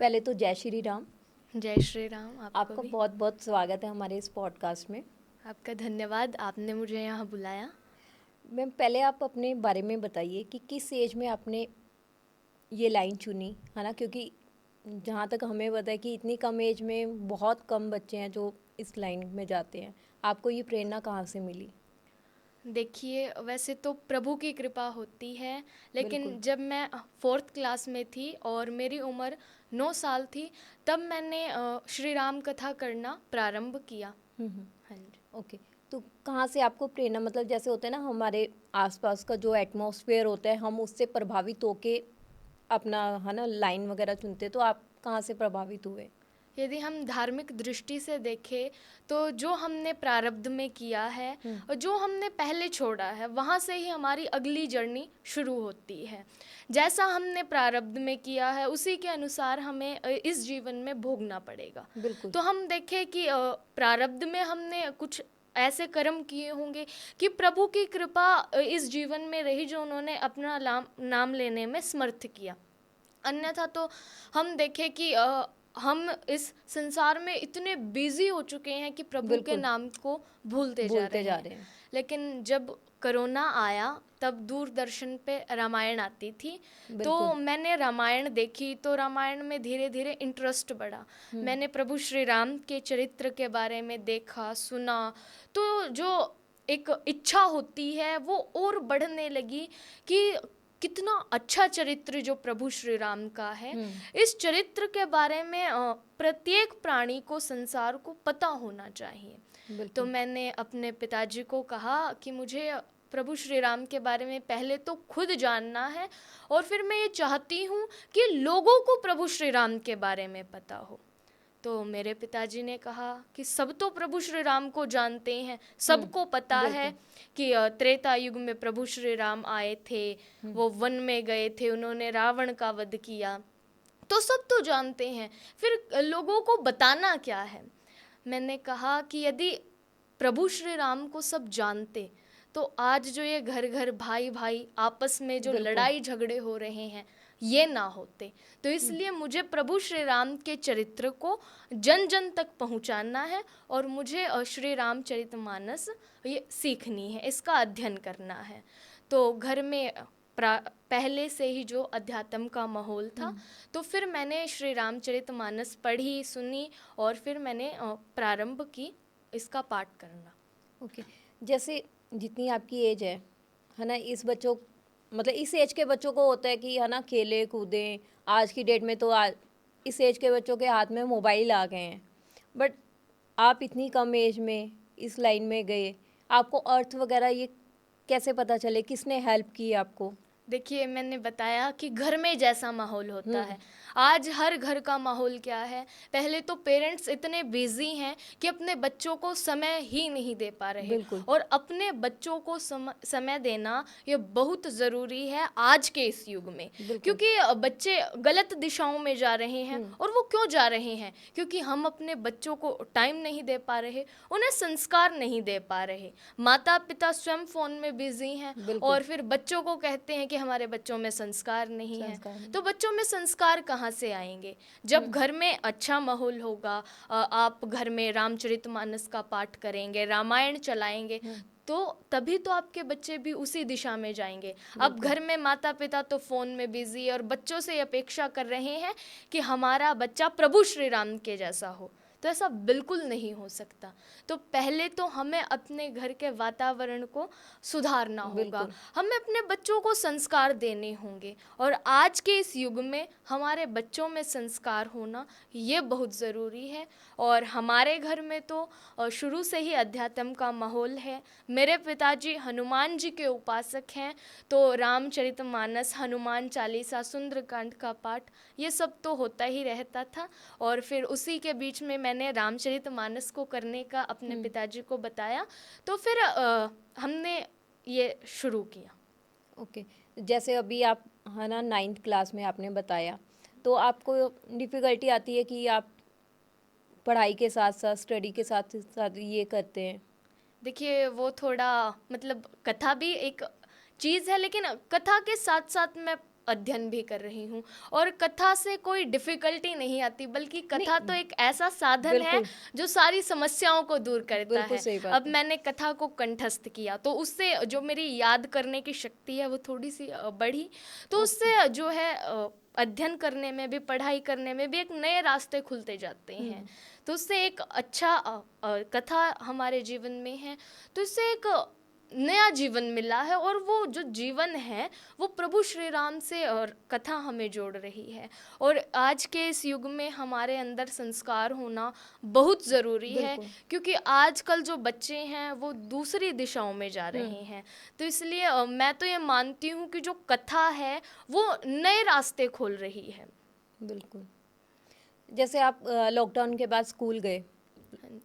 पहले तो जय श्री राम। जय श्री राम। आपको आपका भी बहुत बहुत स्वागत है हमारे इस पॉडकास्ट में। आपका धन्यवाद, आपने मुझे यहाँ बुलाया। मैम, पहले आप अपने बारे में बताइए कि किस एज में आपने ये लाइन चुनी, है ना? क्योंकि जहाँ तक हमें पता है कि इतनी कम एज में बहुत कम बच्चे हैं जो इस लाइन में जाते हैं। आपको ये प्रेरणा कहाँ से मिली? देखिए, वैसे तो प्रभु की कृपा होती है, लेकिन बिल्कुल। जब मैं 4th क्लास में थी और मेरी उम्र 9 साल थी, तब मैंने श्री राम कथा करना प्रारंभ किया। हम्म। हाँ जी। ओके। तो कहाँ से आपको प्रेरणा, मतलब जैसे होता है ना, हमारे आसपास का जो एटमॉस्फेयर होता है हम उससे प्रभावित होके अपना, है ना, लाइन वगैरह चुनते, तो आप कहाँ से प्रभावित हुए? यदि हम धार्मिक दृष्टि से देखें तो जो हमने प्रारब्ध में किया है और जो हमने पहले छोड़ा है, वहाँ से ही हमारी अगली जर्नी शुरू होती है। जैसा हमने प्रारब्ध में किया है उसी के अनुसार हमें इस जीवन में भोगना पड़ेगा। बिल्कुल। तो हम देखें कि प्रारब्ध में हमने कुछ ऐसे कर्म किए होंगे कि प्रभु की कृपा इस जीवन में रही, जो उन्होंने अपना नाम लेने में समर्थ किया। अन्यथा तो हम देखें कि हम इस संसार में इतने बिजी हो चुके हैं कि प्रभु के बिल्कुल। नाम को भूलते जा भूलते रहे जा हैं। रहे हैं। लेकिन जब कोरोना आया तब दूरदर्शन पे रामायण आती थी, बिल्कुल। तो मैंने रामायण देखी, तो रामायण में धीरे धीरे इंटरेस्ट बढ़ा। मैंने प्रभु श्री राम के चरित्र के बारे में देखा, सुना, तो जो एक इच्छा होती है वो और बढ़ने लगी कि कितना अच्छा चरित्र जो प्रभु श्री राम का है। इस चरित्र के बारे में प्रत्येक प्राणी को, संसार को पता होना चाहिए। तो बिल्कुल। मैंने अपने पिताजी को कहा कि मुझे प्रभु श्री राम के बारे में पहले तो खुद जानना है, और फिर मैं ये चाहती हूँ कि लोगों को प्रभु श्री राम के बारे में पता हो। तो मेरे पिताजी ने कहा कि सब तो प्रभु श्री राम को जानते हैं, सबको पता है बिल्कुल। कि त्रेता युग में प्रभु श्री राम आए थे, वो वन में गए थे, उन्होंने रावण का वध किया, तो सब तो जानते हैं, फिर लोगों को बताना क्या है। मैंने कहा कि यदि प्रभु श्री राम को सब जानते तो आज जो ये घर घर भाई भाई आपस में जो बिल्कुल। लड़ाई झगड़े हो रहे हैं ये ना होते। तो इसलिए मुझे प्रभु श्री राम के चरित्र को जन जन तक पहुंचाना है, और मुझे श्री रामचरितमानस ये सीखनी है, इसका अध्ययन करना है। तो घर में पहले से ही जो अध्यात्म का माहौल था, तो फिर मैंने श्री रामचरितमानस पढ़ी, सुनी, और फिर मैंने प्रारंभ की इसका पाठ करना। ओके। जैसे जितनी आपकी एज है ना, इस बच्चों, मतलब इस एज के बच्चों को होता है कि, है ना, खेले कूदें। आज की डेट में तो इस एज के बच्चों के हाथ में मोबाइल आ गए हैं। बट आप इतनी कम एज में इस लाइन में गए, आपको अर्थ वगैरह ये कैसे पता चले? किसने हेल्प की आपको? देखिए, मैंने बताया कि घर में जैसा माहौल होता है, आज हर घर का माहौल क्या है। पहले तो पेरेंट्स इतने बिजी हैं कि अपने बच्चों को समय ही नहीं दे पा रहे, बिल्कुल। और अपने बच्चों को समय देना ये बहुत ज़रूरी है आज के इस युग में। बिल्कुल। क्योंकि बच्चे गलत दिशाओं में जा रहे हैं, और वो क्यों जा रहे हैं? क्योंकि हम अपने बच्चों को टाइम नहीं दे पा रहे, उन्हें संस्कार नहीं दे पा रहे। माता पिता स्वयं फ़ोन में बिजी हैं, बिल्कुल। और फिर बच्चों को कहते हैं कि हमारे बच्चों में संस्कार नहीं है। संस्कार नहीं। तो बच्चों में संस्कार कहाँ से आएंगे? जब घर में अच्छा माहौल होगा, आप घर में रामचरितमानस का पाठ करेंगे, रामायण चलाएंगे, तो तभी तो आपके बच्चे भी उसी दिशा में जाएंगे। अब घर में माता पिता तो फ़ोन में बिजी और बच्चों से अपेक्षा कर रहे हैं कि हमारा बच्चा प्रभु श्री राम के जैसा हो, तो ऐसा बिल्कुल नहीं हो सकता। तो पहले तो हमें अपने घर के वातावरण को सुधारना होगा, बिल्कुल। हमें अपने बच्चों को संस्कार देने होंगे, और आज के इस युग में हमारे बच्चों में संस्कार होना ये बहुत ज़रूरी है। और हमारे घर में तो शुरू से ही अध्यात्म का माहौल है। मेरे पिताजी हनुमान जी के उपासक हैं, तो रामचरितमानस, हनुमान चालीसा, सुंदरकांड का पाठ ये सब तो होता ही रहता था। और फिर उसी के बीच में मैंने रामचरितमानस को करने का अपने पिताजी को बताया, तो फिर हमने ये शुरू किया। ओके। जैसे अभी आप, है ना, 9th क्लास में आपने बताया, तो आपको डिफ़िकल्टी आती है कि आप पढ़ाई के साथ साथ, स्टडी के साथ साथ ये करते हैं? देखिए, वो थोड़ा मतलब कथा भी एक चीज़ है, लेकिन कथा के साथ साथ मैं अध्ययन भी कर रही हूँ। और कथा से कोई डिफ़िकल्टी नहीं आती, बल्कि कथा तो एक ऐसा साधन है बिल्कुल, जो सारी समस्याओं को दूर करता बिल्कुल है। सही बात अब है। मैंने कथा को कंठस्थ किया तो उससे जो मेरी याद करने की शक्ति है वो थोड़ी-सी बढ़ी। तो ओके। उससे जो है अध्ययन करने में भी, पढ़ाई करने में भी एक नए रास्ते खुलते जाते हैं। तो उससे एक अच्छा कथा हमारे जीवन में है, तो इससे एक नया जीवन मिला है। और वो जो जीवन है वो प्रभु श्री राम से और कथा हमें जोड़ रही है। और आज के इस युग में हमारे अंदर संस्कार होना बहुत ज़रूरी है, बिल्कुल। क्योंकि आजकल जो बच्चे हैं वो दूसरी दिशाओं में जा रहे हैं। तो इसलिए मैं तो ये मानती हूँ कि जो कथा है वो नए रास्ते खोल रही है। बिल्कुल। जैसे आप लॉकडाउन के बाद स्कूल गए,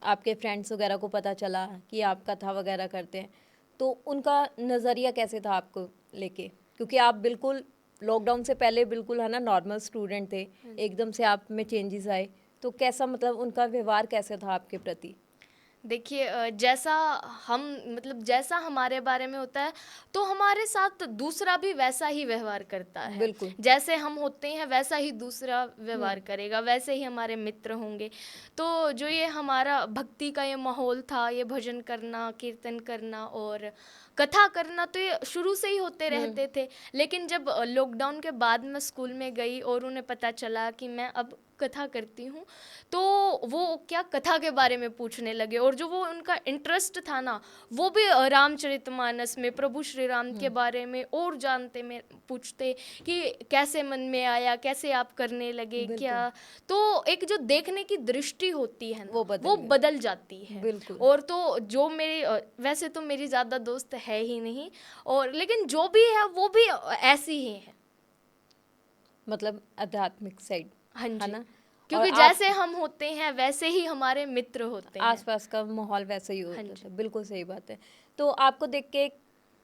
आपके फ्रेंड्स वगैरह को पता चला कि आप कथा वगैरह करते हैं, तो उनका नज़रिया कैसे था आपको लेके? क्योंकि आप बिल्कुल लॉकडाउन से पहले बिल्कुल है ना नॉर्मल स्टूडेंट थे, एकदम से आप में चेंजेस आए, तो कैसा मतलब उनका व्यवहार कैसे था आपके प्रति? देखिए जैसा हम मतलब जैसा हमारे बारे में होता है तो हमारे साथ दूसरा भी वैसा ही व्यवहार करता है। बिल्कुल। जैसे हम होते हैं वैसा ही दूसरा व्यवहार करेगा, वैसे ही हमारे मित्र होंगे। तो जो ये हमारा भक्ति का ये माहौल था, ये भजन करना, कीर्तन करना और कथा करना, तो ये शुरू से ही होते रहते थे। लेकिन जब लॉकडाउन के बाद मैं स्कूल में गई और उन्हें पता चला कि मैं अब कथा करती हूँ, तो वो क्या कथा के बारे में पूछने लगे। और जो वो उनका इंटरेस्ट था ना, वो भी रामचरितमानस में प्रभु श्री राम के बारे में और जानते में पूछते कि कैसे मन में आया, कैसे आप करने लगे, बिल्कुल। क्या। तो एक जो देखने की दृष्टि होती है ना, वो बदल वो गई। बदल जाती है। बिल्कुल। और तो जो मेरी वैसे तो मेरी ज़्यादा दोस्त है ही नहीं, और लेकिन जो भी है वो भी ऐसी ही है। मतलब आध्यात्मिक साइड, हाँ है जी, ना? और क्योंकि आप जैसे हम होते हैं वैसे ही हमारे मित्र होते हैं। आसपास का माहौल वैसा ही हाँ होता जी। था, बिल्कुल सही बात है। तो आपको देख के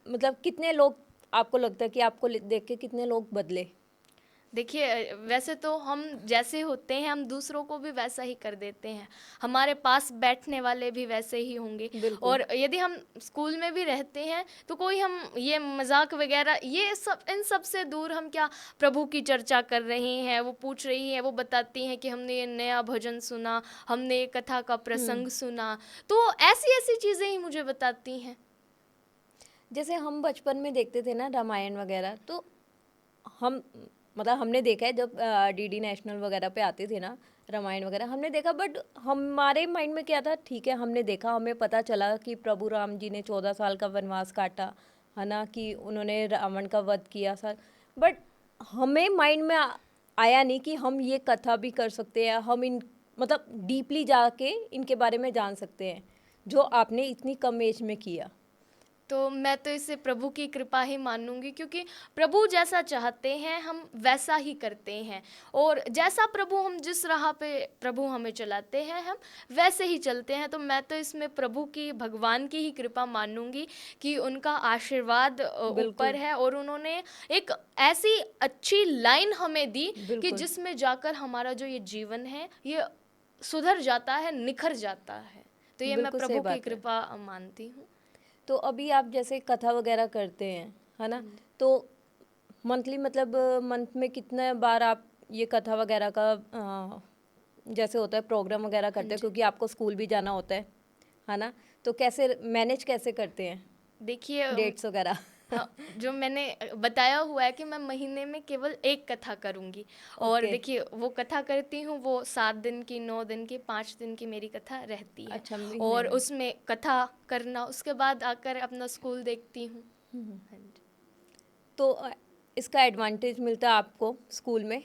मतलब कितने लोग, आपको लगता है कि आपको देख के कितने लोग बदले? देखिए वैसे तो हम जैसे होते हैं हम दूसरों को भी वैसा ही कर देते हैं। हमारे पास बैठने वाले भी वैसे ही होंगे। बिल्कुल। और यदि हम स्कूल में भी रहते हैं तो कोई हम ये मजाक वगैरह ये सब इन सब से दूर हम क्या प्रभु की चर्चा कर रहे हैं, वो पूछ रही हैं, वो बताती हैं कि हमने ये नया भजन सुना, हमने ये कथा का प्रसंग सुना। तो ऐसी ऐसी चीज़ें ही मुझे बताती हैं। जैसे हम बचपन में देखते थे ना रामायण वगैरह, तो हम मतलब हमने देखा है जब डीडी नेशनल वगैरह पे आते थे ना रामायण वगैरह, हमने देखा, बट हमारे माइंड में क्या था, ठीक है हमने देखा, हमें पता चला कि प्रभु राम जी ने 14 साल का वनवास काटा, है ना, कि उन्होंने रावण का वध किया सर, बट हमें माइंड में आया नहीं कि हम ये कथा भी कर सकते हैं, हम इन मतलब डीपली जाके इनके बारे में जान सकते हैं, जो आपने इतनी कम एज में किया। तो मैं तो इसे प्रभु की कृपा ही मानूंगी, क्योंकि प्रभु जैसा चाहते हैं हम वैसा ही करते हैं। और जैसा प्रभु हम जिस राह पे प्रभु हमें चलाते हैं हम वैसे ही चलते हैं। तो मैं तो इसमें प्रभु की, भगवान की ही कृपा मानूंगी कि उनका आशीर्वाद ऊपर बिल्कुल। है। और उन्होंने एक ऐसी अच्छी लाइन हमें दी कि बिल्कुल। जिसमें जाकर हमारा जो ये जीवन है ये सुधर जाता है, निखर जाता है। तो ये मैं बिल्कुल सही प्रभु की बात है। कृपा मानती हूँ। तो अभी आप जैसे कथा वगैरह करते हैं, है ना, तो मंथली मतलब मंथ में कितने बार आप ये कथा वगैरह का जैसे होता है प्रोग्राम वगैरह हाँ करते हैं, जी। क्योंकि आपको स्कूल भी जाना होता है ना, तो कैसे मैनेज कैसे करते हैं देखिए डेट्स वगैरह? हाँ, जो मैंने बताया हुआ है कि मैं महीने में केवल एक कथा करूंगी। और ओके। देखिए वो कथा करती हूँ, वो 7 दिन की, 9 दिन की, 5 दिन की मेरी कथा रहती है। अच्छा, महीने और में। उसमें कथा करना, उसके बाद आकर अपना स्कूल देखती हूँ। हाँ जी। तो इसका एडवांटेज मिलता है आपको स्कूल में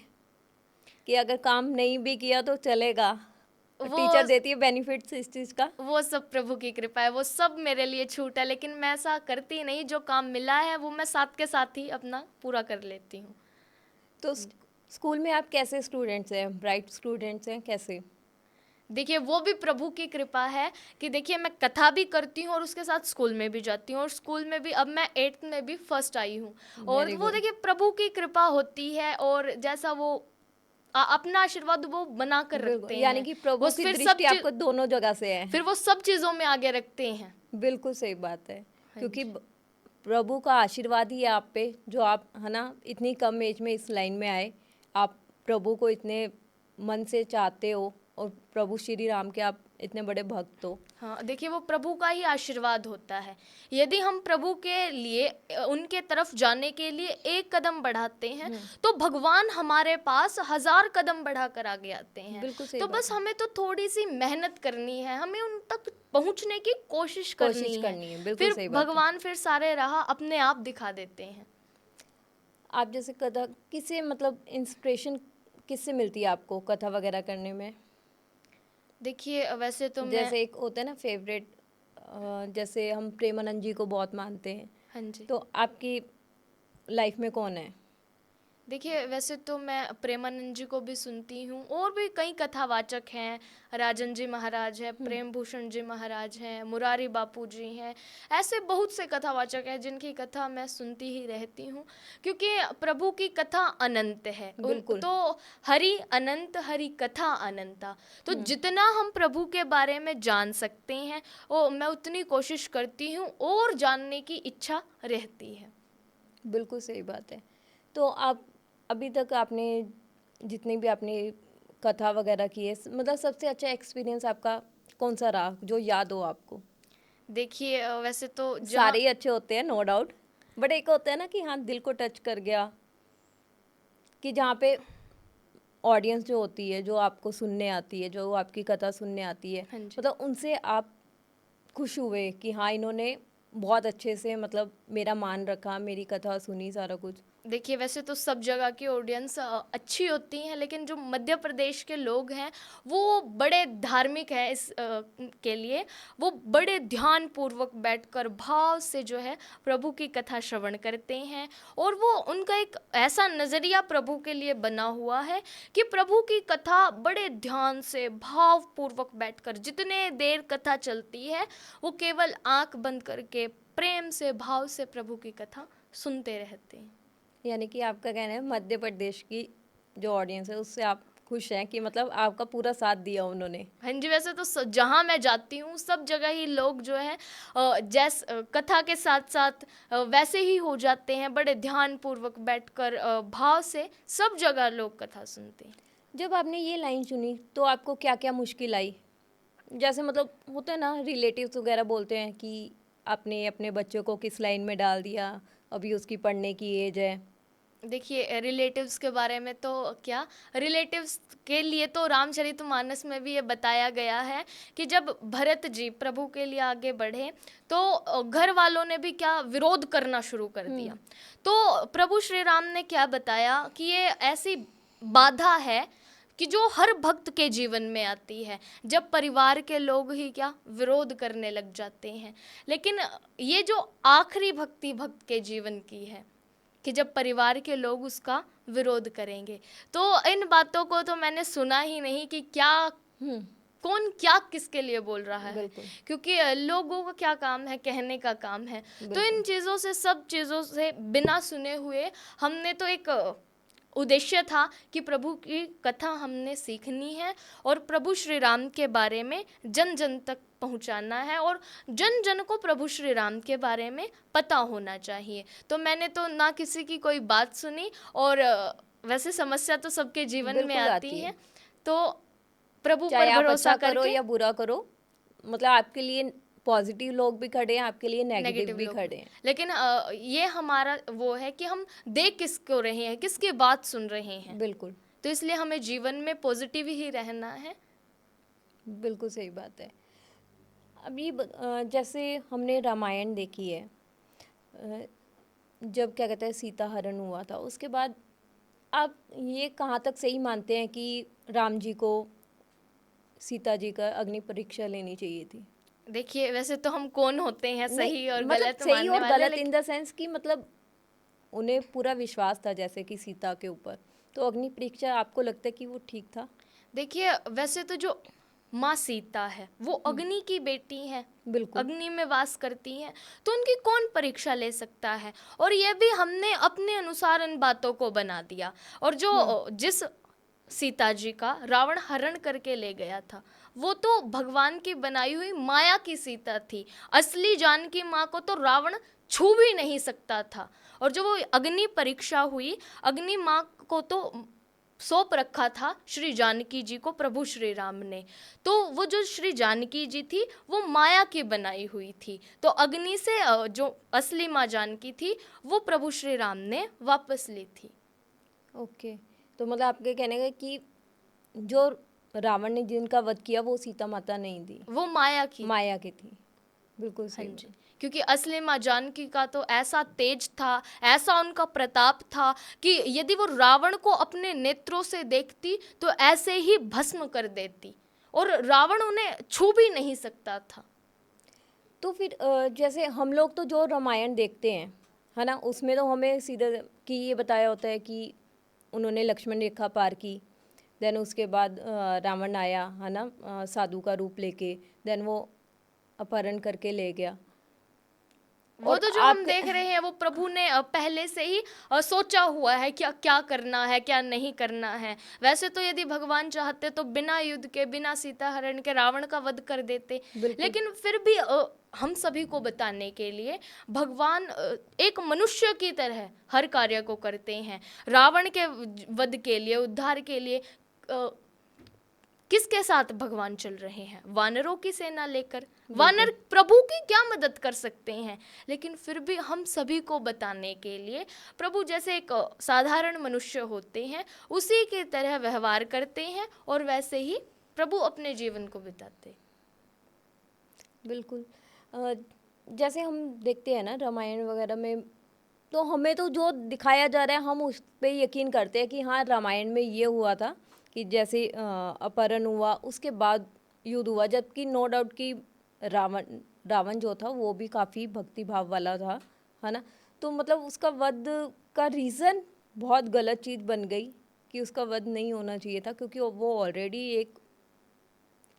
कि अगर काम नहीं भी किया तो चलेगा, वो टीचर देती है बेनिफिट्स इस चीज़ का? वो सब प्रभु की कृपा है, वो सब मेरे लिए छूट है। लेकिन मैं ऐसा करती नहीं, जो काम मिला है वो मैं साथ के साथ ही अपना पूरा कर लेती हूँ। तो स्कूल में आप कैसे स्टूडेंट्स हैं, ब्राइट स्टूडेंट्स हैं कैसे? देखिए वो भी प्रभु की कृपा है कि देखिए मैं कथा भी करती हूँ और उसके साथ स्कूल में भी जाती हूँ। और स्कूल में भी अब मैं 8th में भी फर्स्ट आई हूँ। और वेरी वो गुड। देखिए प्रभु की कृपा होती है। और जैसा वो अपना आशीर्वाद वो बना कर बिल्कुल, रखते यानी हैं, कि वो प्रभु की दृष्टि आपको दोनों जगह से है। फिर वो सब चीज़ों में आगे रखते हैं। बिल्कुल सही बात है, हाँ क्योंकि जी। प्रभु का आशीर्वाद ही है आप पे, जो आप है ना इतनी कम एज में इस लाइन में आए, आप प्रभु को इतने मन से चाहते हो और प्रभु श्री राम के आप इतने बड़े भक्त हो। हाँ, देखिए वो प्रभु का ही आशीर्वाद होता है। यदि हम प्रभु के लिए उनके तरफ जाने के लिए एक कदम बढ़ाते हैं तो भगवान हमारे पास 1000 कदम बढ़ा कर आगे आते हैं। बिल्कुल सही तो बात बस हमें तो थोड़ी सी मेहनत करनी है, हमें उन तक पहुंचने की कोशिश करनी है। बिल्कुल फिर सही बात है। भगवान फिर सारे राह अपने आप दिखा देते हैं। आप जैसे कथा किससे मतलब इंस्पिरेशन किससे मिलती है आपको कथा वगैरह करने में? देखिए वैसे तो मैं, जैसे एक होता है ना फेवरेट, जैसे हम प्रेमानंद जी को बहुत मानते हैं, हाँ जी, तो आपकी लाइफ में कौन है? देखिए वैसे तो मैं प्रेमानंद जी को भी सुनती हूँ, और भी कई कथावाचक हैं। राजन जी महाराज है, प्रेम भूषण जी महाराज हैं, मुरारी बापू जी हैं। ऐसे बहुत से कथावाचक हैं जिनकी कथा मैं सुनती ही रहती हूँ, क्योंकि प्रभु की कथा अनंत है। बिल्कुल। तो हरि अनंत, हरि कथा अनंता। तो जितना हम प्रभु के बारे में जान सकते हैं वो मैं उतनी कोशिश करती हूँ, और जानने की इच्छा रहती है। बिल्कुल सही बात है। तो आप अभी तक आपने जितनी भी आपने कथा वगैरह की है, मतलब सबसे अच्छा एक्सपीरियंस आपका कौन सा रहा जो याद हो आपको? देखिए वैसे तो सारे ही अच्छे होते हैं नो डाउट, बट एक होता है ना कि हाँ दिल को टच कर गया, कि जहाँ पे ऑडियंस जो होती है, जो आपको सुनने आती है, जो आपकी कथा सुनने आती है, हाँ जी। मतलब उनसे आप खुश हुए कि हाँ इन्होंने बहुत अच्छे से मतलब मेरा मान रखा, मेरी कथा सुनी, सारा कुछ? देखिए वैसे तो सब जगह की ऑडियंस अच्छी होती हैं, लेकिन जो मध्य प्रदेश के लोग हैं वो बड़े धार्मिक हैं। के लिए वो बड़े ध्यान पूर्वक बैठकर भाव से जो है प्रभु की कथा श्रवण करते हैं, और वो उनका एक ऐसा नज़रिया प्रभु के लिए बना हुआ है कि प्रभु की कथा बड़े ध्यान से भाव पूर्वक बैठकर, जितने देर कथा चलती है वो केवल आंख बंद करके प्रेम से भाव से प्रभु की कथा सुनते रहते हैं। यानी कि आपका कहना है मध्य प्रदेश की जो ऑडियंस है उससे आप खुश हैं कि मतलब आपका पूरा साथ दिया उन्होंने? हाँ जी, वैसे तो जहाँ मैं जाती हूँ सब जगह ही लोग जो है कथा के साथ साथ वैसे ही हो जाते हैं, बड़े ध्यान पूर्वक बैठकर भाव से सब जगह लोग कथा सुनते हैं। जब आपने ये लाइन सुनी तो आपको क्या क्या मुश्किल आई? जैसे मतलब होता है ना, रिलेटिव्स वगैरह बोलते हैं कि आपने अपने बच्चों को किस लाइन में डाल दिया, अभी उसकी पढ़ने की एज है। देखिए रिलेटिव्स के बारे में तो क्या, रिलेटिव्स के लिए तो रामचरितमानस में भी ये बताया गया है कि जब भरत जी प्रभु के लिए आगे बढ़े तो घर वालों ने भी क्या विरोध करना शुरू कर दिया। तो प्रभु श्री राम ने क्या बताया कि ये ऐसी बाधा है कि जो हर भक्त के जीवन में आती है, जब परिवार के लोग ही क्या विरोध करने लग जाते हैं। लेकिन ये जो आखिरी भक्ति भक्त के जीवन की है कि जब परिवार के लोग उसका विरोध करेंगे। तो इन बातों को तो मैंने सुना ही नहीं कि क्या कौन क्या किसके लिए बोल रहा है, बिल्कुल। क्योंकि लोगों का क्या काम है, कहने का काम है। तो इन बिल्कुल। चीज़ों से, सब चीज़ों से बिना सुने हुए हमने तो एक उद्देश्य था कि प्रभु की कथा हमने सीखनी है और प्रभु श्री राम के बारे में जन जन तक पहुंचाना है, और जन जन को प्रभु श्री राम के बारे में पता होना चाहिए। तो मैंने तो ना किसी की कोई बात सुनी, और वैसे समस्या तो सबके जीवन में बिल्कुल आती है। है, तो प्रभु चाहे पर आप भरोसा अच्छा करो करके। या बुरा करो, मतलब आपके लिए पॉजिटिव लोग भी खड़े हैं, आपके लिए नेगेटिव नेगेटिव भी लोग, खड़े हैं। लेकिन ये हमारा वो है कि हम देख किसको रहे हैं, किसकी बात सुन रहे हैं। बिल्कुल। तो इसलिए हमें जीवन में पॉजिटिव ही रहना है। बिल्कुल सही बात है। अभी जैसे हमने रामायण देखी है, जब क्या कहते हैं सीता हरण हुआ था, उसके बाद आप ये कहाँ तक सही मानते हैं कि राम जी को सीता जी का अग्नि परीक्षा लेनी चाहिए थी? देखिए वैसे तो हम कौन होते हैं नहीं, सही और मतलब गलत सही मानने और वाले, गलत लेकिन इन द सेंस कि मतलब उन्हें पूरा विश्वास था जैसे कि सीता के ऊपर, तो अग्नि परीक्षा आपको लगता है कि वो ठीक था? देखिए वैसे तो जो माँ सीता है वो अग्नि की बेटी है, बिल्कुल। अग्नि में वास करती हैं, तो उनकी कौन परीक्षा ले सकता है। और ये भी हमने अपने अनुसार इन बातों को बना दिया, और जो जिस सीता जी का रावण हरण करके ले गया था, वो तो भगवान की बनाई हुई माया की सीता थी। असली जानकी माँ को तो रावण छू भी नहीं सकता था। और जो वो अग्नि परीक्षा हुई, अग्नि माँ को तो सौंप रखा था श्री जानकी जी को प्रभु श्री राम ने। तो वो जो श्री जानकी जी थी वो माया की बनाई हुई थी, तो अग्नि से जो असली माँ जानकी थी वो प्रभु श्री राम ने वापस ली थी। ओके, तो मतलब आपके कहने का कि जो रावण ने जिनका वध किया वो सीता माता नहीं थी, वो माया की। माया की थी। बिल्कुल हाँ सही। जी, क्योंकि असली माँ जानकी का तो ऐसा तेज था, ऐसा उनका प्रताप था कि यदि वो रावण को अपने नेत्रों से देखती तो ऐसे ही भस्म कर देती, और रावण उन्हें छू भी नहीं सकता था। तो फिर जैसे हम लोग तो जो रामायण देखते हैं, है ना, उसमें तो हमें सीधा कि ये बताया होता है कि उन्होंने लक्ष्मण रेखा पार की, देन उसके बाद रावण आया, है ना, साधु का रूप लेके, देन वो अपहरण करके ले गया। वो और तो जो हम देख रहे हैं वो प्रभु ने पहले से ही सोचा हुआ है क्या क्या करना है, क्या नहीं करना है। वैसे तो यदि भगवान चाहते तो बिना युद्ध के, बिना सीता हरण के रावण का वध कर देते, बिल्कुल। लेकिन फिर भी हम सभी को बताने के लिए भगवान एक मनुष्य की तरह हर कार्य को करते हैं। रावण के वध के लिए, उद्धार के लिए किसके साथ भगवान चल रहे हैं? वानरों की सेना लेकर। वानर प्रभु की क्या मदद कर सकते हैं? लेकिन फिर भी हम सभी को बताने के लिए प्रभु जैसे एक साधारण मनुष्य होते हैं उसी की तरह व्यवहार करते हैं, और वैसे ही प्रभु अपने जीवन को बिताते। बिल्कुल। जैसे हम देखते हैं ना रामायण वगैरह में, तो हमें तो जो दिखाया जा रहा है हम उस पे यकीन करते हैं कि हाँ रामायण में ये हुआ था, कि जैसे अपहरण हुआ उसके बाद युद्ध हुआ, जबकि नो डाउट कि रावण रावण जो था वो भी काफ़ी भक्ति भाव वाला था, है ना। तो मतलब उसका वध का रीज़न बहुत गलत चीज़ बन गई कि उसका वध नहीं होना चाहिए था, क्योंकि वो ऑलरेडी एक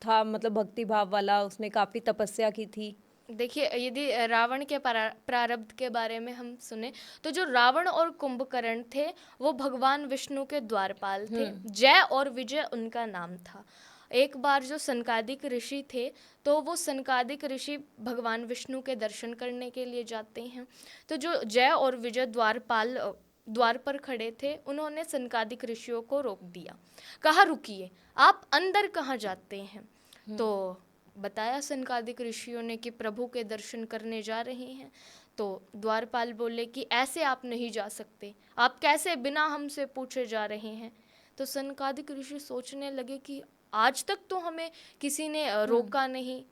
था, मतलब भक्ति भाव वाला, उसने काफ़ी तपस्या की थी। देखिए, यदि रावण के प्रारब्ध के बारे में हम सुने तो जो रावण और कुंभकर्ण थे वो भगवान विष्णु के द्वारपाल थे। जय और विजय उनका नाम था। एक बार जो सनकादिक ऋषि थे तो वो सनकादिक ऋषि भगवान विष्णु के दर्शन करने के लिए जाते हैं। तो जो जय और विजय द्वारपाल द्वार पर खड़े थे, उन्होंने सनकादिक ऋषियों को रोक दिया, कहा रुकिए, आप अंदर कहाँ जाते हैं? तो बताया सनकादिक ऋषियों ने कि प्रभु के दर्शन करने जा रहे हैं। तो द्वारपाल बोले कि ऐसे आप नहीं जा सकते, आप कैसे बिना हमसे पूछे जा रहे हैं? तो सनकादिक ऋषि सोचने लगे कि आज तक तो हमें किसी ने रोका नहीं,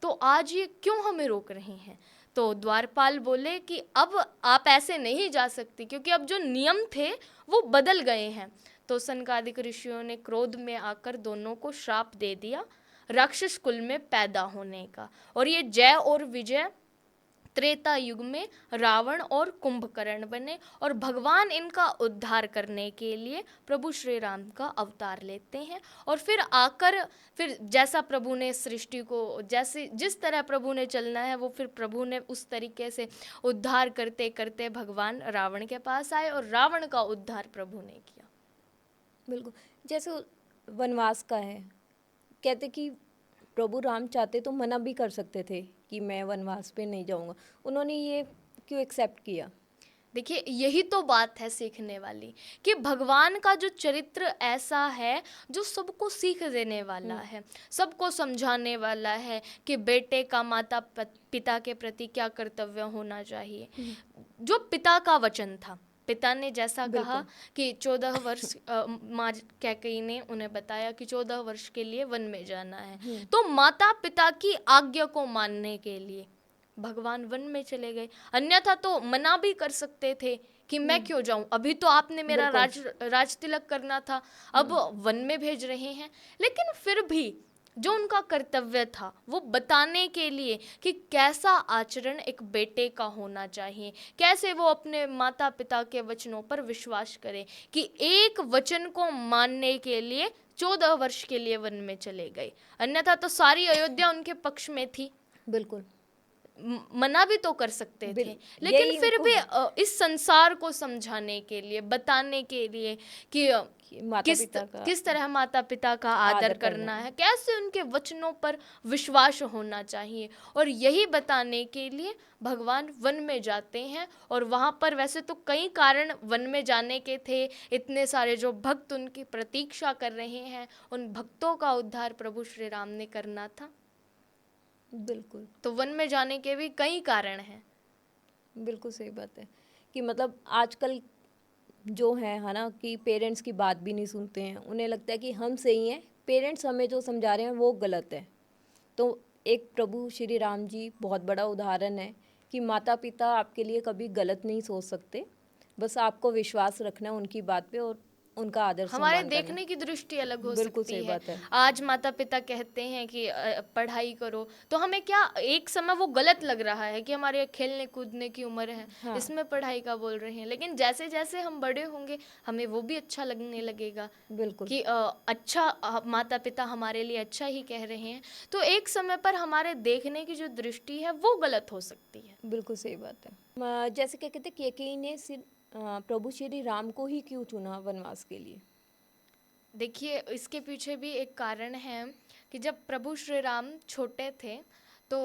तो आज ये क्यों हमें रोक रहे हैं? तो द्वारपाल बोले कि अब आप ऐसे नहीं जा सकती, क्योंकि अब जो नियम थे वो बदल गए हैं। तो सनकादिक ऋषियों ने क्रोध में आकर दोनों को श्राप दे दिया राक्षस कुल में पैदा होने का। और ये जय और विजय त्रेता युग में रावण और कुंभकर्ण बने, और भगवान इनका उद्धार करने के लिए प्रभु श्री राम का अवतार लेते हैं। और फिर आकर फिर जैसा प्रभु ने सृष्टि को, जैसे जिस तरह प्रभु ने चलना है वो फिर प्रभु ने उस तरीके से उद्धार करते करते भगवान रावण के पास आए और रावण का उद्धार प्रभु ने किया। बिल्कुल। जैसे वनवास का है, कहते कि प्रभु राम चाहते तो मना भी कर सकते थे कि मैं वनवास पे नहीं जाऊंगा, उन्होंने ये क्यों एक्सेप्ट किया? देखिए, यही तो बात है सीखने वाली, कि भगवान का जो चरित्र ऐसा है जो सबको सीख देने वाला है, सबको समझाने वाला है कि बेटे का माता पिता के प्रति क्या कर्तव्य होना चाहिए। जो पिता का वचन था, पिता ने जैसा कहा कि 14 वर्ष माँ कैकेयी ने उन्हें बताया कि 14 वर्ष के लिए वन में जाना है, तो माता पिता की आज्ञा को मानने के लिए भगवान वन में चले गए। अन्यथा तो मना भी कर सकते थे कि मैं क्यों जाऊं, अभी तो आपने मेरा राज तिलक करना था, अब वन में भेज रहे हैं। लेकिन फिर भी जो उनका कर्तव्य था वो बताने के लिए कि कैसा आचरण एक बेटे का होना चाहिए, कैसे वो अपने माता पिता के वचनों पर विश्वास करे, कि एक वचन को मानने के लिए 14 वर्ष के लिए वन में चले गए। अन्यथा तो सारी अयोध्या उनके पक्ष में थी। बिल्कुल। मना भी तो कर सकते थे, लेकिन यही फिर उनको भी इस संसार को समझाने के लिए, बताने के लिए कि माता किस पिता का किस तरह माता पिता का आदर आदर करना करना है। है, कैसे उनके वचनों पर विश्वास होना चाहिए, और यही बताने के लिए भगवान वन में जाते हैं। और वहाँ पर वैसे तो कई कारण वन में जाने के थे, इतने सारे जो भक्त उनकी प्रतीक्षा कर रहे हैं, उन भक्तों का उद्धार प्रभु श्री राम ने करना था। बिल्कुल, तो वन में जाने के भी कई कारण हैं। बिल्कुल सही बात है कि मतलब आजकल जो है ना, कि पेरेंट्स की बात भी नहीं सुनते हैं, उन्हें लगता है कि हम सही हैं, पेरेंट्स हमें जो समझा रहे हैं वो गलत है। तो एक प्रभु श्री राम जी बहुत बड़ा उदाहरण है कि माता पिता आपके लिए कभी गलत नहीं सोच सकते, बस आपको विश्वास रखना है उनकी बात पे और उनका आदर हमारे सम्मान करना। देखने की दृष्टि अलग हो बिल्कुल सकती सही है। बात है। आज माता पिता कहते हैं कि पढ़ाई करो, तो हमें क्या एक समय वो गलत लग रहा है कि हमारे खेलने कूदने की उम्र है, हाँ, इसमें पढ़ाई का बोल रहे हैं, लेकिन जैसे जैसे हम बड़े होंगे हमें वो भी अच्छा लगने लगेगा बिल्कुल, कि अच्छा, माता पिता हमारे लिए अच्छा ही कह रहे हैं। तो एक समय पर हमारे देखने की जो दृष्टि है वो गलत हो सकती है। बिल्कुल सही बात है। जैसे क्या कहते हैं, कैकेयी ने प्रभु श्री राम को ही क्यों चुना वनवास के लिए? देखिए, इसके पीछे भी एक कारण है कि जब प्रभु श्री राम छोटे थे तो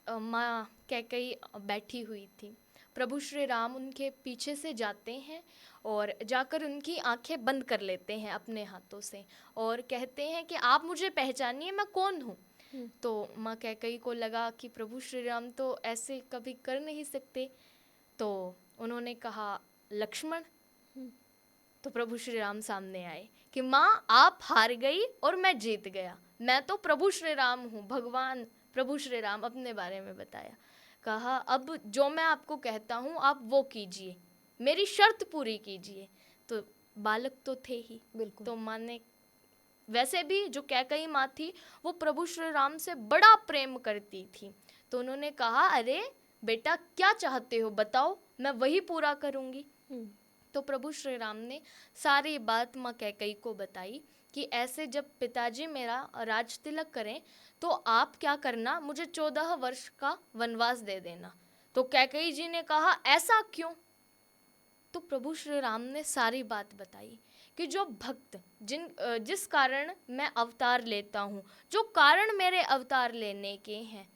माँ कैकेयी बैठी हुई थी। प्रभु श्री राम उनके पीछे से जाते हैं और जाकर उनकी आंखें बंद कर लेते हैं अपने हाथों से, और कहते हैं कि आप मुझे पहचानिए, मैं कौन हूँ। तो माँ कैकेयी को लगा कि प्रभु श्री राम तो ऐसे कभी कर नहीं सकते, तो उन्होंने कहा, लक्ष्मण। तो प्रभु श्री राम सामने आए कि माँ आप हार गई और मैं जीत गया, मैं तो प्रभु श्री राम हूँ। भगवान प्रभु श्री राम अपने बारे में बताया, कहा अब जो मैं आपको कहता हूँ आप वो कीजिए, मेरी शर्त पूरी कीजिए। तो बालक तो थे ही, बिल्कुल, तो माँ ने, वैसे भी जो कैकेयी माँ थी वो प्रभु श्री राम से बड़ा प्रेम करती थी, तो उन्होंने कहा, अरे बेटा क्या चाहते हो बताओ, मैं वही पूरा करूँगी। तो प्रभु श्री राम ने सारी बात माँ कैकेयी को बताई कि ऐसे जब पिताजी मेरा राज तिलक करें तो आप क्या करना, मुझे 14 वर्ष का वनवास दे देना। तो कैकेयी जी ने कहा, ऐसा क्यों? तो प्रभु श्री राम ने सारी बात बताई कि जो भक्त जिस कारण मैं अवतार लेता हूँ, जो कारण मेरे अवतार लेने के हैं,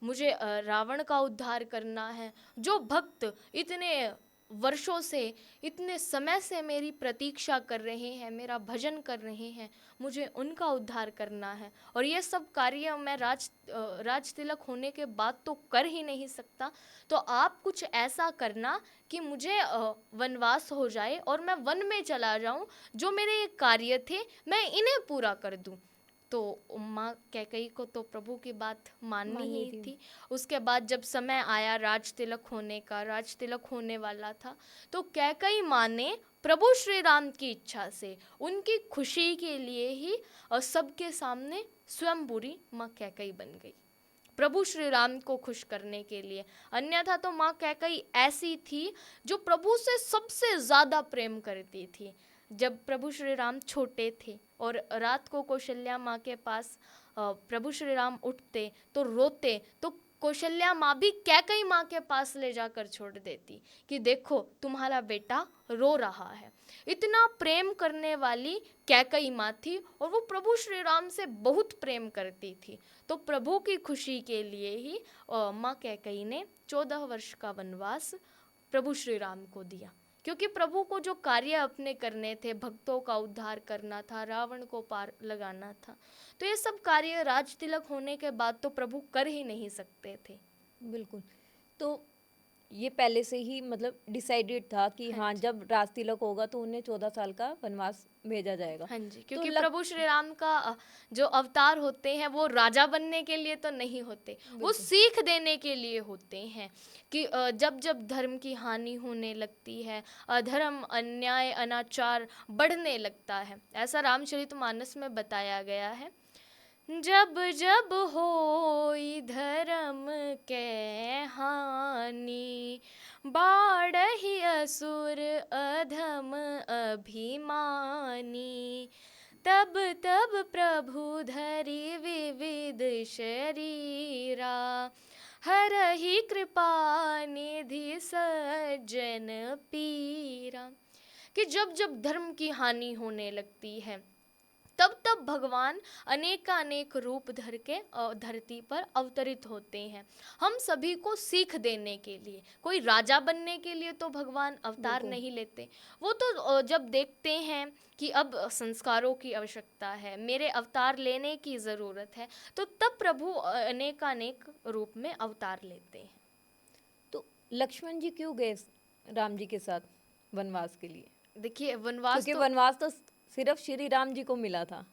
मुझे रावण का उद्धार करना है, जो भक्त इतने वर्षों से, इतने समय से मेरी प्रतीक्षा कर रहे हैं, मेरा भजन कर रहे हैं, मुझे उनका उद्धार करना है। और ये सब कार्य मैं राज तिलक होने के बाद तो कर ही नहीं सकता, तो आप कुछ ऐसा करना कि मुझे वनवास हो जाए और मैं वन में चला जाऊं, जो मेरे ये कार्य थे मैं इन्हें पूरा कर दूं। तो माँ कैकेयी को तो प्रभु की बात माननी ही थी। उसके बाद जब समय आया राज तिलक होने का, राज तिलक होने वाला था, तो कैकेयी माँ ने प्रभु श्री राम की इच्छा से, उनकी खुशी के लिए ही सबके सामने स्वयंवरी माँ कैकेयी बन गई, प्रभु श्री राम को खुश करने के लिए। अन्यथा तो माँ कैकेयी ऐसी थी जो प्रभु से सबसे ज़्यादा प्रेम करती थी। जब प्रभु श्री राम छोटे थे और रात को कौशल्या माँ के पास प्रभु श्री राम उठते तो रोते, तो कौशल्या माँ भी कैकेयी माँ के पास ले जाकर छोड़ देती कि देखो तुम्हारा बेटा रो रहा है। इतना प्रेम करने वाली कैकेयी माँ थी और वो प्रभु श्री राम से बहुत प्रेम करती थी। तो प्रभु की खुशी के लिए ही माँ कैकेयी ने 14 वर्ष का वनवास प्रभु श्री राम को दिया, क्योंकि प्रभु को जो कार्य अपने करने थे, भक्तों का उद्धार करना था, रावण को पार लगाना था, तो ये सब कार्य राज तिलक होने के बाद तो प्रभु कर ही नहीं सकते थे। बिल्कुल। तो ये पहले से ही मतलब डिसाइडेड था कि हाँ, जब राज तिलक होगा तो उन्हें 14 साल का वनवास भेजा जाएगा। हाँ जी, तो क्योंकि प्रभु श्री राम का जो अवतार होते हैं वो राजा बनने के लिए तो नहीं होते, वो सीख देने के लिए होते हैं कि जब जब धर्म की हानि होने लगती है, अधर्म, अन्याय, अनाचार बढ़ने लगता है, ऐसा रामचरितमानस में बताया गया है। जब जब होई धर्म के हानि, बाढ़हि असुर अधम अभिमानी, तब तब प्रभु धरि विविध शरीरा, हरहि कृपा निधि सज्जन पीरा। कि जब जब धर्म की हानि होने लगती है तब तब भगवान अनेकानेक रूप धर के धरती पर अवतरित होते हैं हम सभी को सीख देने के लिए। कोई राजा बनने के लिए तो भगवान अवतार बिल्कुल। नहीं लेते। वो तो जब देखते हैं कि अब संस्कारों की आवश्यकता है, मेरे अवतार लेने की ज़रूरत है, तो तब प्रभु अनेकानेक रूप में अवतार लेते हैं। तो लक्ष्मण जी क्यों गए राम जी के साथ वनवास के लिए? देखिए वनवास क्योंकि तो वनवास तो सिर्फ श्री राम जी को मिला था।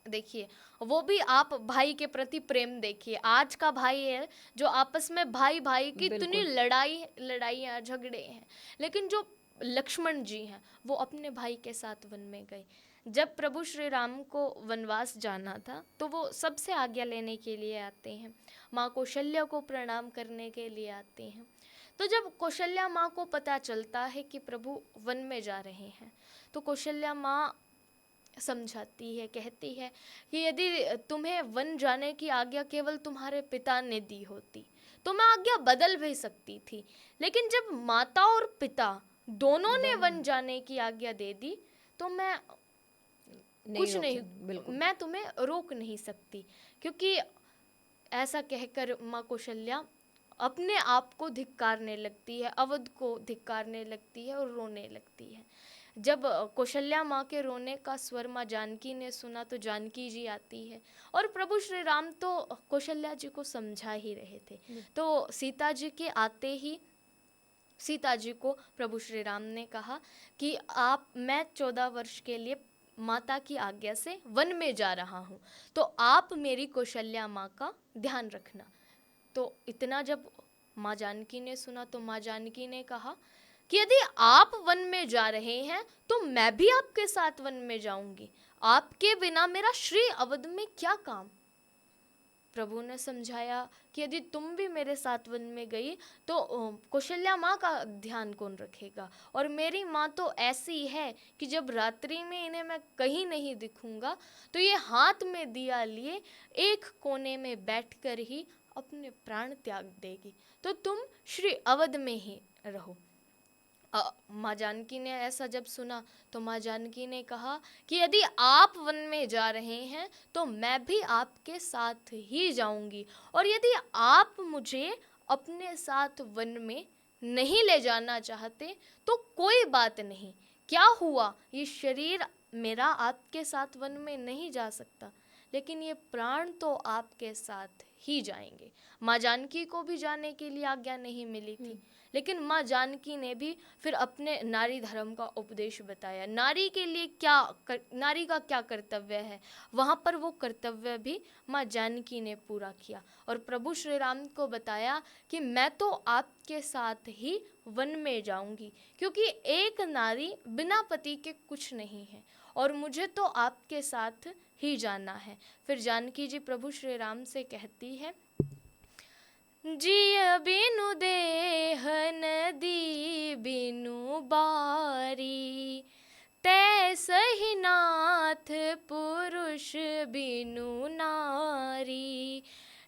देखिए वो भी आप भाई के प्रति प्रेम देखिए। आज का भाई है जो आपस में भाई भाई की इतनी बिल्कुल। लड़ाइयाँ झगड़े हैं, लेकिन जो लक्ष्मण जी हैं वो अपने भाई के साथ वन में गए। जब प्रभु श्री राम को वनवास जाना था तो वो सबसे आज्ञा लेने के लिए आते हैं, माँ कौशल्या को प्रणाम करने के लिए आते हैं। तो जब कौशल्या माँ को पता चलता है कि प्रभु वन में जा रहे हैं तो कौशल्या माँ समझाती है, कहती है कि यदि तुम्हें वन जाने की आज्ञा केवल तुम्हारे पिता ने दी होती तो मैं आज्ञा बदल भी सकती थी, लेकिन जब माता और पिता दोनों ने वन जाने की आज्ञा दे दी तो मैं कुछ रोक नहीं, सकते, बिल्कुल। मैं तुम्हें रोक नहीं सकती। क्योंकि ऐसा कहकर माँ कौशल्या अपने आप को धिक्कारने लगती है, अवध को धिक्कारने लगती है और रोने लगती है। जब कौशल्या माँ के रोने का स्वर माँ जानकी ने सुना तो जानकी जी आती है और प्रभु श्री राम तो कौशल्या जी को समझा ही रहे थे। तो सीता जी के आते ही सीता जी को प्रभु श्री राम ने कहा कि मैं 14 वर्ष के लिए माता की आज्ञा से वन में जा रहा हूँ, तो आप मेरी कौशल्या माँ का ध्यान रखना। तो इतना जब माँ जानकी ने सुना तो माँ जानकी ने कहा कि यदि आप वन में जा रहे हैं तो मैं भी आपके साथ वन में जाऊंगी, आपके बिना मेरा श्री अवध में क्या काम। प्रभु ने समझाया कि यदि तुम भी मेरे साथ वन में गई तो कौशल्या माँ का ध्यान कौन रखेगा, और मेरी माँ तो ऐसी है कि जब रात्रि में इन्हें मैं कहीं नहीं दिखूंगा तो ये हाथ में दिया लिए एक कोने में बैठकर ही अपने प्राण त्याग देगी, तो तुम श्री अवध में ही रहो। माँ जानकी ने ऐसा जब सुना तो माँ जानकी ने कहा कि यदि आप वन में जा रहे हैं तो मैं भी आपके साथ ही जाऊंगी, और यदि आप मुझे अपने साथ वन में नहीं ले जाना चाहते तो कोई बात नहीं, क्या हुआ, ये शरीर मेरा आपके साथ वन में नहीं जा सकता, लेकिन ये प्राण तो आपके साथ ही जाएंगे। माँ जानकी को भी जाने के लिए आज्ञा नहीं मिली थी, लेकिन माँ जानकी ने भी फिर अपने नारी धर्म का उपदेश बताया, नारी के लिए नारी का क्या कर्तव्य है, वहाँ पर वो कर्तव्य भी माँ जानकी ने पूरा किया और प्रभु श्री राम को बताया कि मैं तो आपके साथ ही वन में जाऊंगी, क्योंकि एक नारी बिना पति के कुछ नहीं है और मुझे तो आपके साथ ही जाना है। फिर जानकी जी प्रभु श्री राम से कहती है, जिय बिनु देह नदी बिनु बारी, तैसहि नाथ पुरुष बिनु नारी,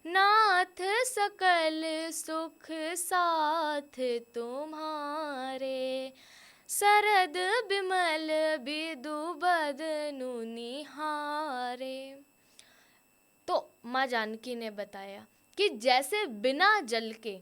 नाथ सकल सुख साथ तुम्हारे, सरद बिमल बिदु बदनु निहारे। तो माँ जानकी ने बताया कि जैसे बिना जल के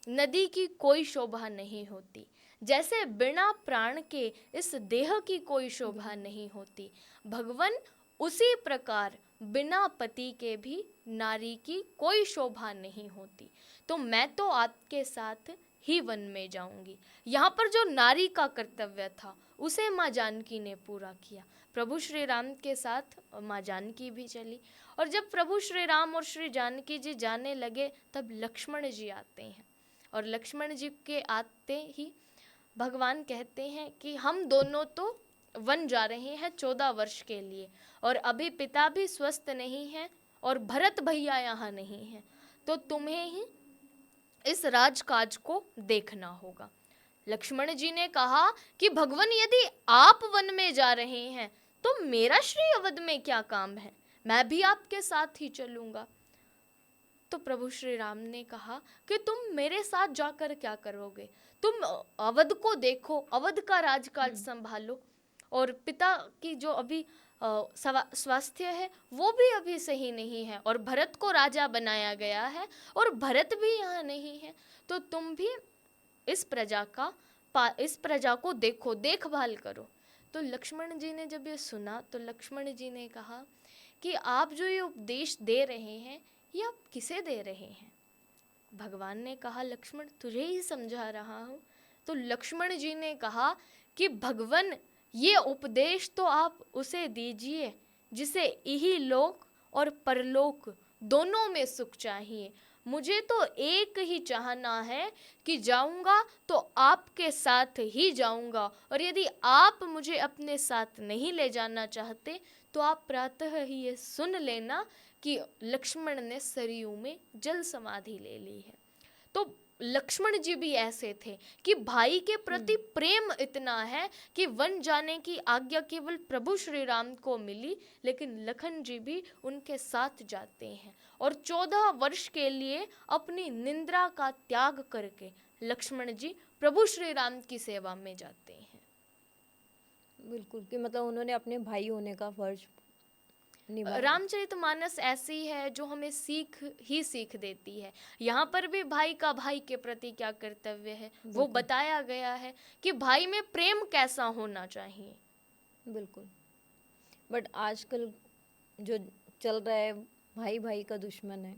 नदी की कोई शोभा नहीं होती, जैसे बिना प्राण के इस देह की कोई शोभा नहीं होती, भगवान उसी प्रकार बिना पति के भी नारी की कोई शोभा नहीं होती। तो मैं तो आपके साथ ही वन में जाऊंगी। यहाँ पर जो नारी का कर्तव्य था उसे माँ जानकी ने पूरा किया। प्रभु श्री राम के साथ माँ जानकी भी चली और जब प्रभु श्री राम और श्री जानकी जी जाने लगे तब लक्ष्मण जी आते हैं और लक्ष्मण जी के आते ही भगवान कहते हैं कि हम दोनों तो वन जा रहे हैं 14 वर्ष के लिए और अभी पिता भी स्वस्थ नहीं हैं और भरत भैया यहाँ नहीं हैं, तो तुम्हें ही इस राजकाज को देखना होगा। लक्ष्मण जी ने कहा कि भगवान यदि आप वन में जा रहे हैं तो मेरा श्री अवध में क्या काम है, मैं भी आपके साथ ही चलूंगा। तो प्रभु श्री राम ने कहा कि तुम मेरे साथ जाकर क्या करोगे, तुम अवध को देखो, अवध का राजकाज संभालो, और पिता की जो अभी स्वास्थ्य है वो भी अभी सही नहीं है, और भरत को राजा बनाया गया है और भरत भी यहाँ नहीं है, तो तुम भी इस प्रजा को देखो, देखभाल करो। तो लक्ष्मण जी ने जब ये सुना तो लक्ष्मण जी ने कहा कि आप जो ये उपदेश दे रहे हैं ये आप किसे दे रहे हैं। भगवान ने कहा, लक्ष्मण तुझे ही समझा रहा हूँ। तो लक्ष्मण जी ने कहा कि भगवान, ये उपदेश तो आप उसे दीजिए जिसे इहलोक और परलोक दोनों में सुख चाहिए। मुझे तो एक ही चाहना है कि जाऊंगा तो आपके साथ ही जाऊंगा, और यदि आप मुझे अपने साथ नहीं ले जाना चाहते तो आप प्रातः ही ये सुन लेना कि लक्ष्मण ने सरयू में जल समाधि ले ली है। तो लक्ष्मण जी भी ऐसे थे कि भाई के प्रति प्रेम इतना है कि वन जाने की आज्ञा केवल प्रभु श्री राम को मिली, लेकिन लखन जी भी उनके साथ जाते हैं और 14 वर्ष के लिए अपनी निंद्रा का त्याग करके लक्ष्मण जी प्रभु श्री राम की सेवा में जाते हैं। बिल्कुल, कि मतलब उन्होंने अपने भाई होने का फर्ज निभाया। रामचरितमानस ऐसी है जो हमें सीख देती है। यहाँ पर भी भाई का भाई के प्रति क्या कर्तव्य है वो बताया गया है कि भाई में प्रेम कैसा होना चाहिए। बिल्कुल, बट आजकल जो चल रहा है, भाई भाई का दुश्मन है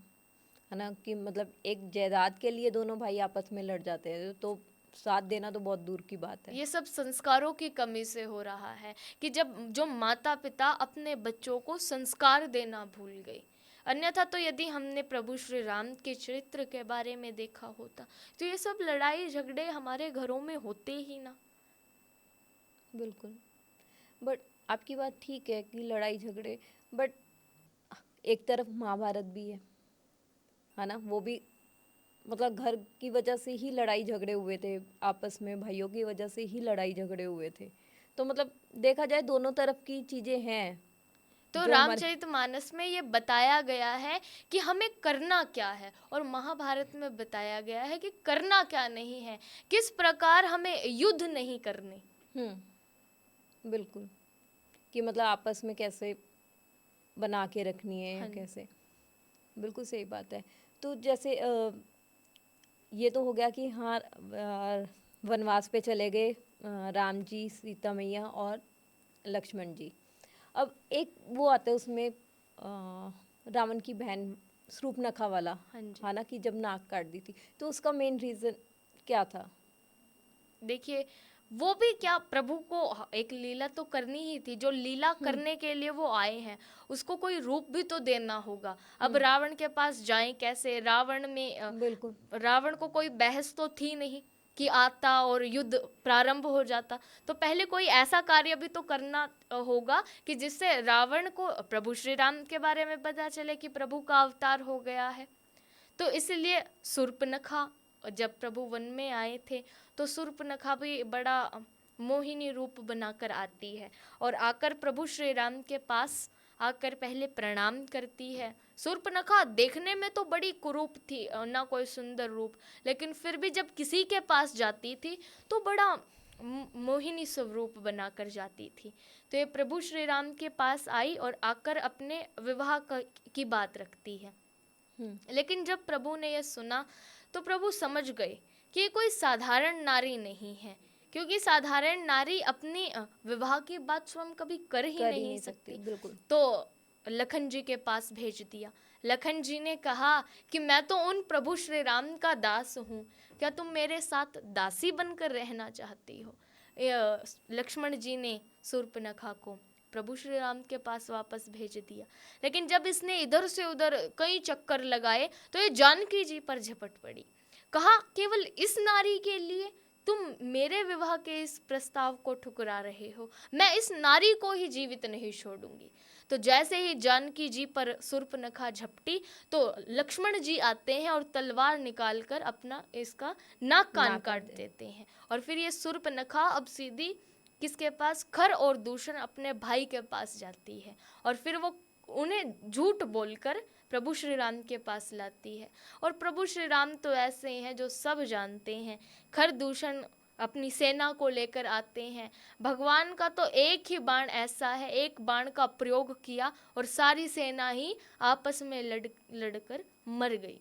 ना, कि मतलब एक जायदाद के लिए दोनों भाई आपस में लड़ जाते हैं, तो साथ देना तो बहुत दूर की बात है। ये सब संस्कारों की कमी से हो रहा है कि जब जो माता पिता अपने बच्चों को संस्कार देना भूल गए। अन्यथा तो यदि हमने प्रभु श्री राम के चरित्र के बारे में देखा होता तो ये सब लड़ाई झगड़े हमारे घरों में होते ही ना। बिल्कुल, बट आपकी बात ठीक है कि लड़ाई झगड़े, बट एक तरफ महाभारत भी है ना, वो भी मतलब घर की वजह से ही लड़ाई झगड़े हुए थे, आपस में भाइयों की वजह से ही लड़ाई झगड़े हुए थे। तो मतलब देखा जाए दोनों तरफ की चीजें हैं। तो रामचरितमानस में ये बताया गया है कि हमें करना क्या है, और महाभारत में बताया गया है कि करना क्या नहीं है, किस प्रकार हमें युद्ध नहीं करने। बिल्कुल, कि मतलब आपस में कैसे बना के रखनी है। हाँ। कैसे, बिल्कुल सही बात है। तो जैसे ये तो हो गया कि हाँ, वनवास पे चले गए राम जी, सीता मैया और लक्ष्मण जी। अब एक वो आता है उसमें रावण की बहन शूर्पणखा वाला, हाँ ना, कि जब नाक काट दी थी, तो उसका मेन रीज़न क्या था? देखिए, वो भी क्या, प्रभु को एक लीला तो करनी ही थी। जो लीला करने के लिए वो आए हैं उसको कोई रूप भी तो देना होगा। अब रावण के पास जाएं कैसे? बिल्कुल, रावण को कोई बहस तो थी नहीं कि आता और युद्ध प्रारंभ हो जाता। तो पहले कोई ऐसा कार्य भी तो करना होगा कि जिससे रावण को प्रभु श्री राम के बारे में पता चले कि प्रभु का अवतार हो गया है। तो इसलिए शूर्पणखा, जब प्रभु वन में आए थे तो शूर्पणखा भी बड़ा मोहिनी रूप बनाकर आती है और आकर प्रभु श्री राम के पास आकर पहले प्रणाम करती है। शूर्पणखा देखने में तो बड़ी कुरूप थी, ना कोई सुंदर रूप, लेकिन फिर भी जब किसी के पास जाती थी तो बड़ा मोहिनी स्वरूप बनाकर जाती थी। तो ये प्रभु श्री राम के पास आई और आकर अपने विवाह की बात रखती है। लेकिन जब प्रभु ने यह सुना तो प्रभु समझ गए कि ये कोई साधारण नारी नहीं है, क्योंकि साधारण नारी अपनी विवाह की बात स्वयं कभी कर ही नहीं सकती। तो लखन जी के पास भेज दिया। लखन जी ने कहा कि मैं तो उन प्रभु श्री राम का दास हूँ, क्या तुम मेरे साथ दासी बनकर रहना चाहती हो? लक्ष्मण जी ने शूर्पणखा को प्रभु श्री राम के पास वापस भेज दिया। लेकिन जब इसने इधर से उधर कई चक्कर लगाए तो ये जानकी जी पर झपट पड़ी। कहा, केवल इस नारी के लिए तुम मेरे विवाह के इस प्रस्ताव को ठुकरा रहे हो, मैं इस नारी को ही जीवित नहीं छोड़ूंगी। तो जैसे ही जानकी जी पर शूर्पणखा झपटी तो लक्ष्मण जी आते हैं और तलवार निकालकर अपना इसका नाक कान काट देते हैं। और फिर ये शूर्पणखा अब सीधी किसके पास? खर और दूषण अपने भाई के पास जाती है और फिर वो उन्हें झूठ बोलकर प्रभु श्री राम के पास लाती है। और प्रभु श्री राम तो ऐसे हैं जो सब जानते हैं। खरदूषण अपनी सेना को लेकर आते हैं। भगवान का तो एक ही बाण ऐसा है, एक बाण का प्रयोग किया और सारी सेना ही आपस में लड़कर मर गई।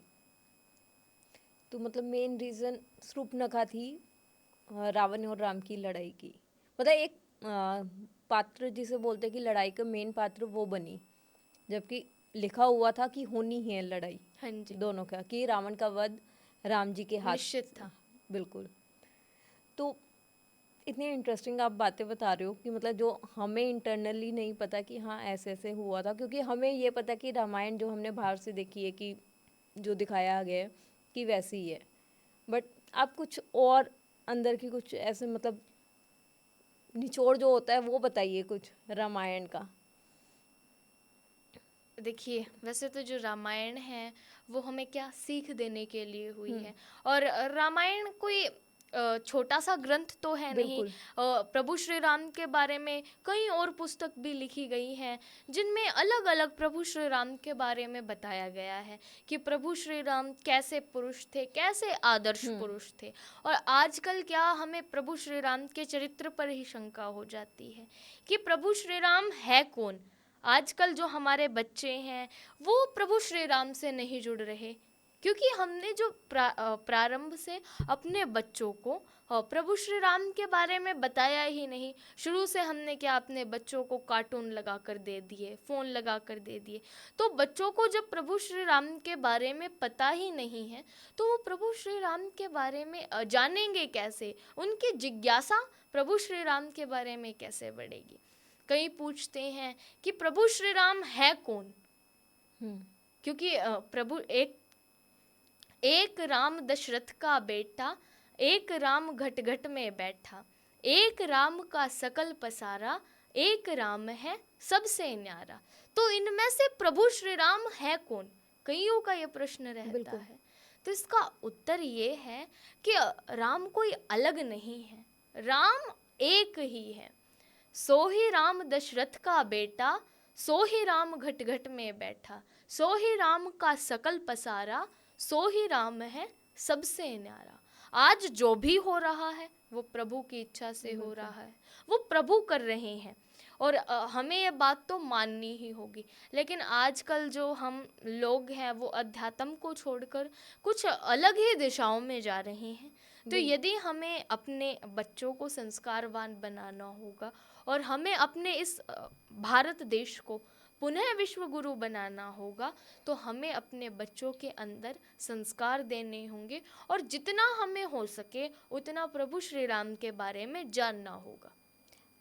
तो मतलब मेन रीज़न शूर्पणखा थी रावण और राम की लड़ाई की। मतलब एक पात्र जिसे बोलते हैं कि लड़ाई का मेन पात्र वो बनी, जबकि लिखा हुआ था कि होनी है लड़ाई। हाँ जी, दोनों का, कि रावण का वध राम जी के हाथ निश्चित था। बिल्कुल। तो इतनी इंटरेस्टिंग आप बातें बता रहे हो कि मतलब जो हमें इंटरनली नहीं पता कि हाँ ऐसे ऐसे हुआ था, क्योंकि हमें ये पता कि रामायण जो हमने बाहर से देखी है कि जो दिखाया गया है कि वैसी ही है, बट आप कुछ और अंदर की कुछ ऐसे मतलब निचोड़ जो होता है वो बताइए कुछ रामायण का। देखिए, वैसे तो जो रामायण है वो हमें क्या सीख देने के लिए हुई है। और रामायण कोई छोटा सा ग्रंथ तो है नहीं। बिल्कुल। प्रभु श्री राम के बारे में कई और पुस्तक भी लिखी गई हैं जिनमें अलग अलग प्रभु श्री राम के बारे में बताया गया है कि प्रभु श्री राम कैसे पुरुष थे, कैसे आदर्श पुरुष थे। और आजकल क्या हमें प्रभु श्री राम के चरित्र पर ही शंका हो जाती है कि प्रभु श्री राम है कौन। आजकल जो हमारे बच्चे हैं वो प्रभु श्री राम से नहीं जुड़ रहे, क्योंकि हमने जो प्रारंभ से अपने बच्चों को प्रभु श्री राम के बारे में बताया ही नहीं। शुरू से हमने क्या अपने बच्चों को कार्टून लगा कर दे दिए, फ़ोन लगा कर दे दिए। तो बच्चों को जब प्रभु श्री राम के बारे में पता ही नहीं है तो वो प्रभु श्री राम के बारे में जानेंगे कैसे, उनकी जिज्ञासा प्रभु श्री राम के बारे में कैसे बढ़ेगी। कई पूछते हैं कि प्रभु श्री राम है कौन, क्योंकि प्रभु एक राम दशरथ का बेटा, एक राम घट घट में बैठा, एक राम का सकल पसारा, एक राम है सबसे न्यारा। तो इनमें से प्रभु श्री राम है कौन, कईयों का यह प्रश्न रहता है। तो इसका उत्तर ये है कि राम कोई अलग नहीं है, राम एक ही है। सो ही राम दशरथ का बेटा, सो ही राम घट घट में बैठा, सो ही राम का सकल पसारा, सो ही राम है सबसे न्यारा। आज जो भी हो रहा है वो प्रभु की इच्छा से हो रहा है, वो प्रभु कर रहे हैं और हमें ये बात तो माननी ही होगी। लेकिन आजकल जो हम लोग हैं वो अध्यात्म को छोड़कर कुछ अलग ही दिशाओं में जा रहे हैं। तो यदि हमें अपने बच्चों को संस्कारवान बनाना होगा और हमें अपने इस भारत देश को पुनः विश्व गुरु बनाना होगा, तो हमें अपने बच्चों के अंदर संस्कार देने होंगे और जितना हमें हो सके उतना प्रभु श्री राम के बारे में जानना होगा।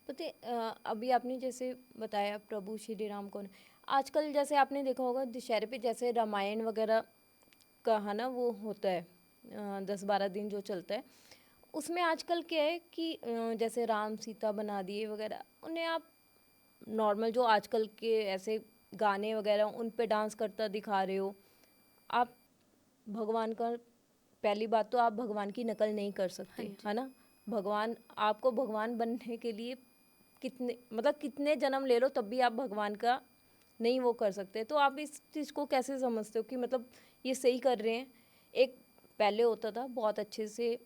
पता अभी आपने जैसे बताया प्रभु श्री राम कौन, आजकल जैसे आपने देखा होगा दशहरे पे जैसे रामायण वगैरह का है ना वो होता है 10-12 दिन जो चलता है, उसमें आजकल क्या है कि जैसे राम सीता बना दिए वगैरह, उन्हें आप नॉर्मल जो आजकल के ऐसे गाने वगैरह उन पे डांस करता दिखा रहे हो। आप भगवान का, पहली बात तो आप भगवान की नकल नहीं कर सकते, है ना। भगवान, आपको भगवान बनने के लिए कितने जन्म ले लो तब भी आप भगवान का नहीं वो कर सकते। तो आप इस चीज़ को कैसे समझते हो कि मतलब ये सही कर रहे हैं। एक पहले होता था बहुत अच्छे से,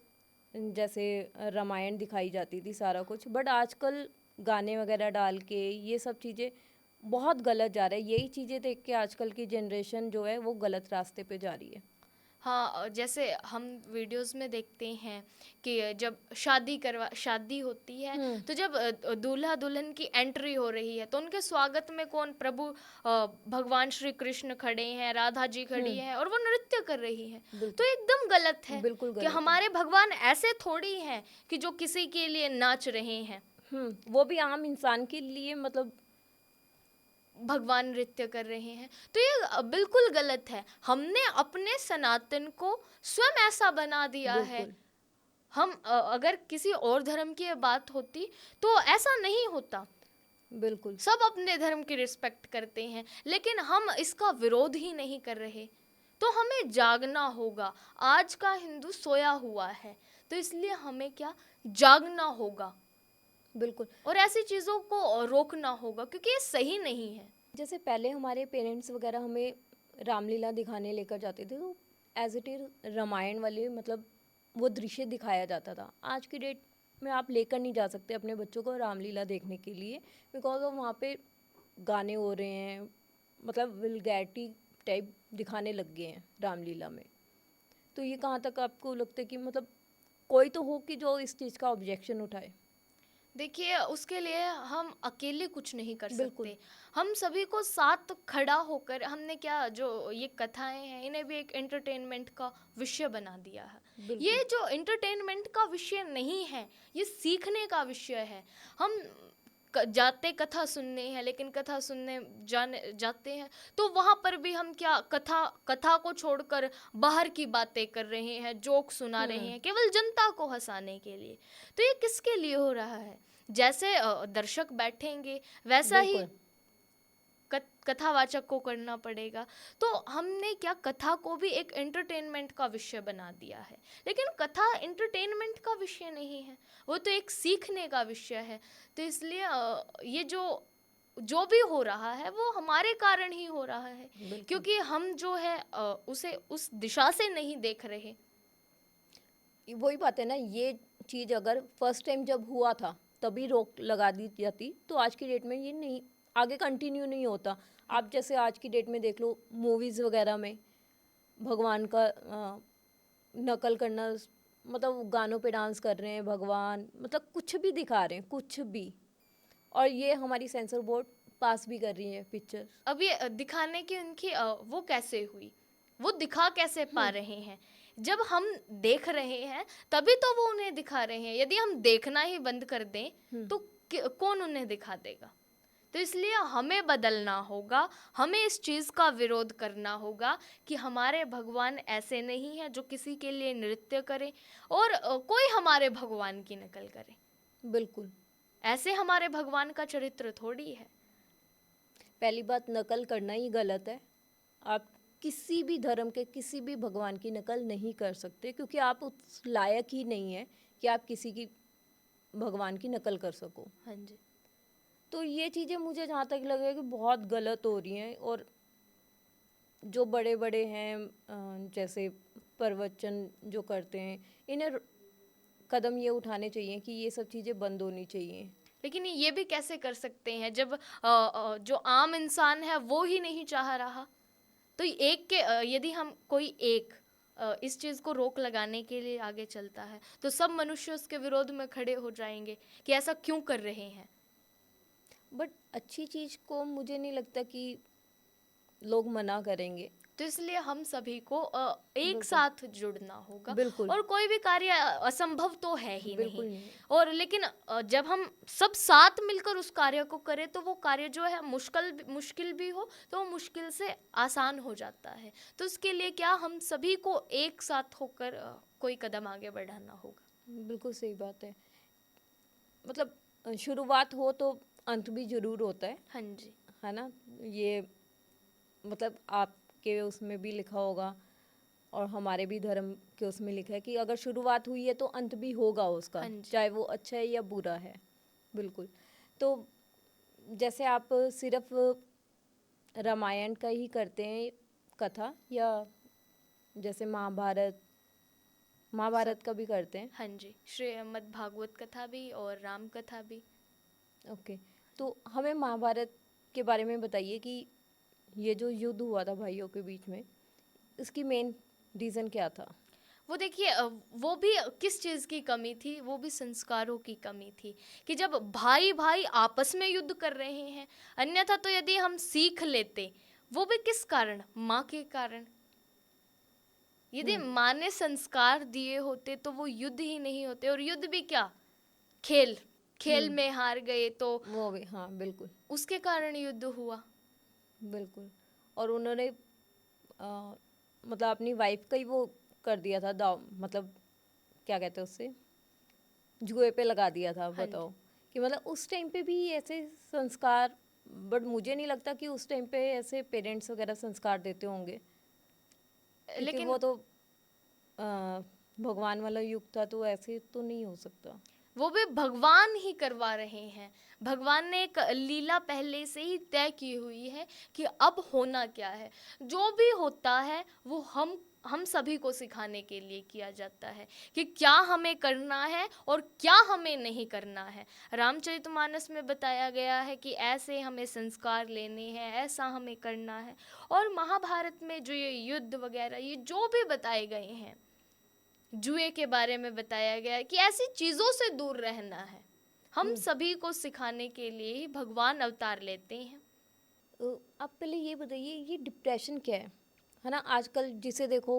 जैसे रामायण दिखाई जाती थी सारा कुछ, बट आजकल गाने वगैरह डाल के ये सब चीज़ें बहुत गलत जा रहा है। यही चीज़ें देख के आजकल की जनरेशन जो है वो गलत रास्ते पे जा रही है। हाँ, जैसे हम वीडियोस में देखते हैं कि जब शादी होती है तो जब दूल्हा दुल्हन की एंट्री हो रही है तो उनके स्वागत में कौन, प्रभु भगवान श्री कृष्ण खड़े हैं, राधा जी खड़ी हैं और वो नृत्य कर रही हैं। तो एकदम गलत है। बिल्कुल कि गलत हमारे भगवान ऐसे थोड़ी हैं कि जो किसी के लिए नाच रहे हैं। वो भी आम इंसान के लिए मतलब भगवान नृत्य कर रहे हैं। तो ये बिल्कुल गलत है। हमने अपने सनातन को स्वयं ऐसा बना दिया है। हम अगर किसी और धर्म की बात होती तो ऐसा नहीं होता। बिल्कुल सब अपने धर्म की रिस्पेक्ट करते हैं, लेकिन हम इसका विरोध ही नहीं कर रहे। तो हमें जागना होगा। आज का हिंदू सोया हुआ है, तो इसलिए हमें क्या जागना होगा। बिल्कुल। और ऐसी चीज़ों को रोकना होगा, क्योंकि ये सही नहीं है। जैसे पहले हमारे पेरेंट्स वगैरह हमें रामलीला दिखाने लेकर जाते थे, तो एज इट इज़ रामायण वाले मतलब वो दृश्य दिखाया जाता था। आज की डेट में आप लेकर नहीं जा सकते अपने बच्चों को रामलीला देखने के लिए, बिकॉज ऑफ वहाँ पे गाने हो रहे हैं, मतलब विलगैरिटी टाइप दिखाने लग गए हैं रामलीला में। तो ये कहाँ तक आपको लगता है कि मतलब कोई तो हो कि जो इस चीज़ का ऑब्जेक्शन उठाए? देखिए, उसके लिए हम अकेले कुछ नहीं कर बिल्कुल। सकते। हम सभी को साथ खड़ा होकर हमने क्या जो ये कथाएँ हैं, इन्हें भी एक एंटरटेनमेंट का विषय बना दिया है। बिल्कुल। ये जो एंटरटेनमेंट का विषय नहीं है, ये सीखने का विषय है। हम जाते कथा सुनने हैं, लेकिन कथा सुनने जाने जाते हैं तो वहाँ पर भी हम क्या कथा कथा को छोड़कर बाहर की बातें कर रहे हैं, जोक सुना रहे हैं केवल जनता को हंसाने के लिए। तो ये किसके लिए हो रहा है? जैसे दर्शक बैठेंगे वैसा ही बिल्कुल। कथावाचक को करना पड़ेगा। तो हमने क्या कथा को भी एक एंटरटेनमेंट का विषय बना दिया है, लेकिन कथा एंटरटेनमेंट का विषय नहीं है, वो तो एक सीखने का विषय है। तो इसलिए ये जो जो भी हो रहा है वो हमारे कारण ही हो रहा है, बिल्कुल। क्योंकि हम जो है उसे उस दिशा से नहीं देख रहे। वही बात है ना, ये चीज़ अगर फर्स्ट टाइम जब हुआ था तभी रोक लगा दी जाती, तो आज की डेट में ये नहीं आगे कंटिन्यू नहीं होता। आप जैसे आज की डेट में देख लो मूवीज़ वगैरह में भगवान का नकल करना, मतलब गानों पे डांस कर रहे हैं भगवान, मतलब कुछ भी दिखा रहे हैं कुछ भी, और ये हमारी सेंसर बोर्ड पास भी कर रही है पिक्चर। अब ये दिखाने की उनकी वो कैसे हुई, वो दिखा कैसे पा रहे हैं? जब हम देख रहे हैं तभी तो वो उन्हें दिखा रहे हैं। यदि हम देखना ही बंद कर दें तो कौन उन्हें दिखा देगा? तो इसलिए हमें बदलना होगा, हमें इस चीज़ का विरोध करना होगा कि हमारे भगवान ऐसे नहीं हैं जो किसी के लिए नृत्य करें और कोई हमारे भगवान की नकल करे। बिल्कुल। ऐसे हमारे भगवान का चरित्र थोड़ी है। पहली बात, नकल करना ही गलत है। आप किसी भी धर्म के किसी भी भगवान की नकल नहीं कर सकते, क्योंकि आप उस लायक ही नहीं है कि आप किसी की भगवान की नकल कर सको। हाँ जी। तो ये चीज़ें मुझे जहाँ तक लगे कि बहुत गलत हो रही हैं, और जो बड़े बड़े हैं जैसे प्रवचन जो करते हैं, इन्हें कदम ये उठाने चाहिए कि ये सब चीज़ें बंद होनी चाहिए। लेकिन ये भी कैसे कर सकते हैं जब जो आम इंसान है वो ही नहीं चाह रहा? तो एक के यदि हम कोई एक इस चीज़ को रोक लगाने के लिए आगे चलता है तो सब मनुष्य उसके विरोध में खड़े हो जाएंगे कि ऐसा क्यों कर रहे हैं। बट अच्छी चीज़ को मुझे नहीं लगता कि लोग मना करेंगे। तो इसलिए हम सभी को एक बिल्कुल। साथ जुड़ना होगा। बिल्कुल। और कोई भी कार्य असंभव तो है ही बिल्कुल नहीं। नहीं है। और लेकिन जब हम सब साथ मिलकर उस कार्य को करें तो वो कार्य जो है मुश्किल भी हो तो वो मुश्किल से आसान हो जाता है। तो उसके लिए क्या हम सभी को एक साथ होकर कोई कदम आगे बढ़ाना होगा। बिल्कुल सही बात है। मतलब शुरुआत हो तो अंत भी जरूर होता हाँ जी। है ना? ये मतलब आपके उसमें भी लिखा होगा, और हमारे भी धर्म के उसमें लिखा है कि अगर शुरुआत हुई है तो अंत भी होगा उसका, हाँ जी। चाहे वो अच्छा है या बुरा है। बिल्कुल। तो जैसे आप सिर्फ रामायण का ही करते हैं कथा, या जैसे महाभारत सब। महाभारत का भी करते हैं? हाँ जी, श्रीमद् भागवत कथा भी और राम कथा भी। ओके। तो हमें महाभारत के बारे में बताइए कि ये जो युद्ध हुआ था भाइयों के बीच में, इसकी मेन रीज़न क्या था? वो देखिए वो भी किस चीज़ की कमी थी, वो भी संस्कारों की कमी थी कि जब भाई भाई आपस में युद्ध कर रहे हैं। अन्यथा तो यदि हम सीख लेते, वो भी किस कारण, माँ के कारण। यदि माँ ने संस्कार दिए होते तो वो युद्ध ही नहीं होते। और युद्ध भी क्या, खेल खेल में हार गए तो वो भी, हाँ बिल्कुल। उसके कारण युद्ध हुआ। बिल्कुल। और उन्होंने मतलब अपनी वाइफ का ही वो कर दिया था दाव, मतलब क्या कहते हैं उससे, जुए पे लगा दिया था। हाँ जी। बताओ कि मतलब उस टाइम पे भी ऐसे संस्कार, बट मुझे नहीं लगता कि उस टाइम पे ऐसे पेरेंट्स वगैरह संस्कार देते होंगे, क्योंकि लेकिन वो तो भगवान वाला युग था, तो ऐसे तो नहीं हो सकता। वो भी भगवान ही करवा रहे हैं। भगवान ने एक लीला पहले से ही तय की हुई है कि अब होना क्या है। जो भी होता है वो हम सभी को सिखाने के लिए किया जाता है कि क्या हमें करना है और क्या हमें नहीं करना है। रामचरितमानस में बताया गया है कि ऐसे हमें संस्कार लेने हैं, ऐसा हमें करना है। और महाभारत में जो ये युद्ध वगैरह ये जो भी बताए गए हैं, जुए के बारे में बताया गया है कि ऐसी चीज़ों से दूर रहना है। हम सभी को सिखाने के लिए ही भगवान अवतार लेते हैं। आप पहले ये बताइए, ये डिप्रेशन क्या है ना? आजकल जिसे देखो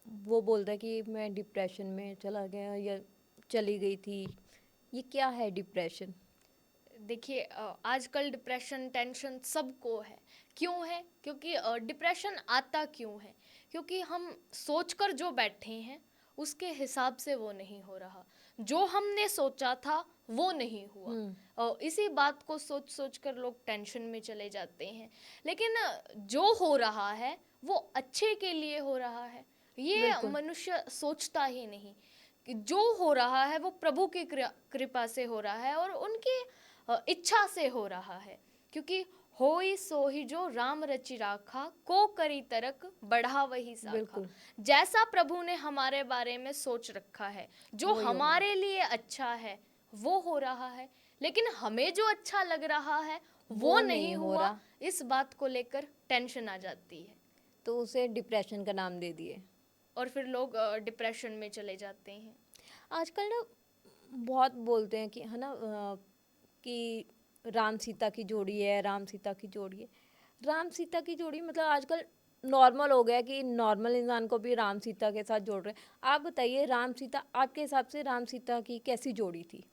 वो बोलता है कि मैं डिप्रेशन में चला गया या चली गई थी। ये क्या है डिप्रेशन? देखिए, आजकल डिप्रेशन टेंशन सबको है। क्यों है? क्योंकि डिप्रेशन आता क्यों है? क्योंकि हम सोचकर जो बैठे हैं उसके हिसाब से वो नहीं हो रहा। जो हमने सोचा था वो नहीं हुआ। और इसी बात को सोच सोच कर लोग टेंशन में चले जाते हैं। लेकिन जो हो रहा है वो अच्छे के लिए हो रहा है, ये बिल्कुल। मनुष्य सोचता ही नहीं। कि जो हो रहा है वो प्रभु की कृपा से हो रहा है और उनकी इच्छा से हो रहा है। क्योंकि होई सोही जो राम रचि राखा, को करी तरक बढ़ा वही साखा। बिल्कुल। जैसा प्रभु ने हमारे बारे में सोच रखा है, जो वही होगा। हमारे लिए अच्छा है वो हो रहा है। लेकिन हमें जो अच्छा लग रहा है वो नहीं हो हुआ। रहा। इस बात को लेकर टेंशन आ जाती है तो उसे डिप्रेशन का नाम दे दिए। और फिर लोग डिप्रेशन में चले जाते हैं। आजकल ना बहुत बोलते हैं कि है ना, कि राम सीता की जोड़ी है, राम सीता की जोड़ी है। राम सीता की जोड़ी मतलब आजकल नॉर्मल हो गया कि नॉर्मल इंसान को भी राम सीता के साथ जोड़ रहे हैं। आप बताइए, राम सीता आपके हिसाब से राम सीता की कैसी जोड़ी थी?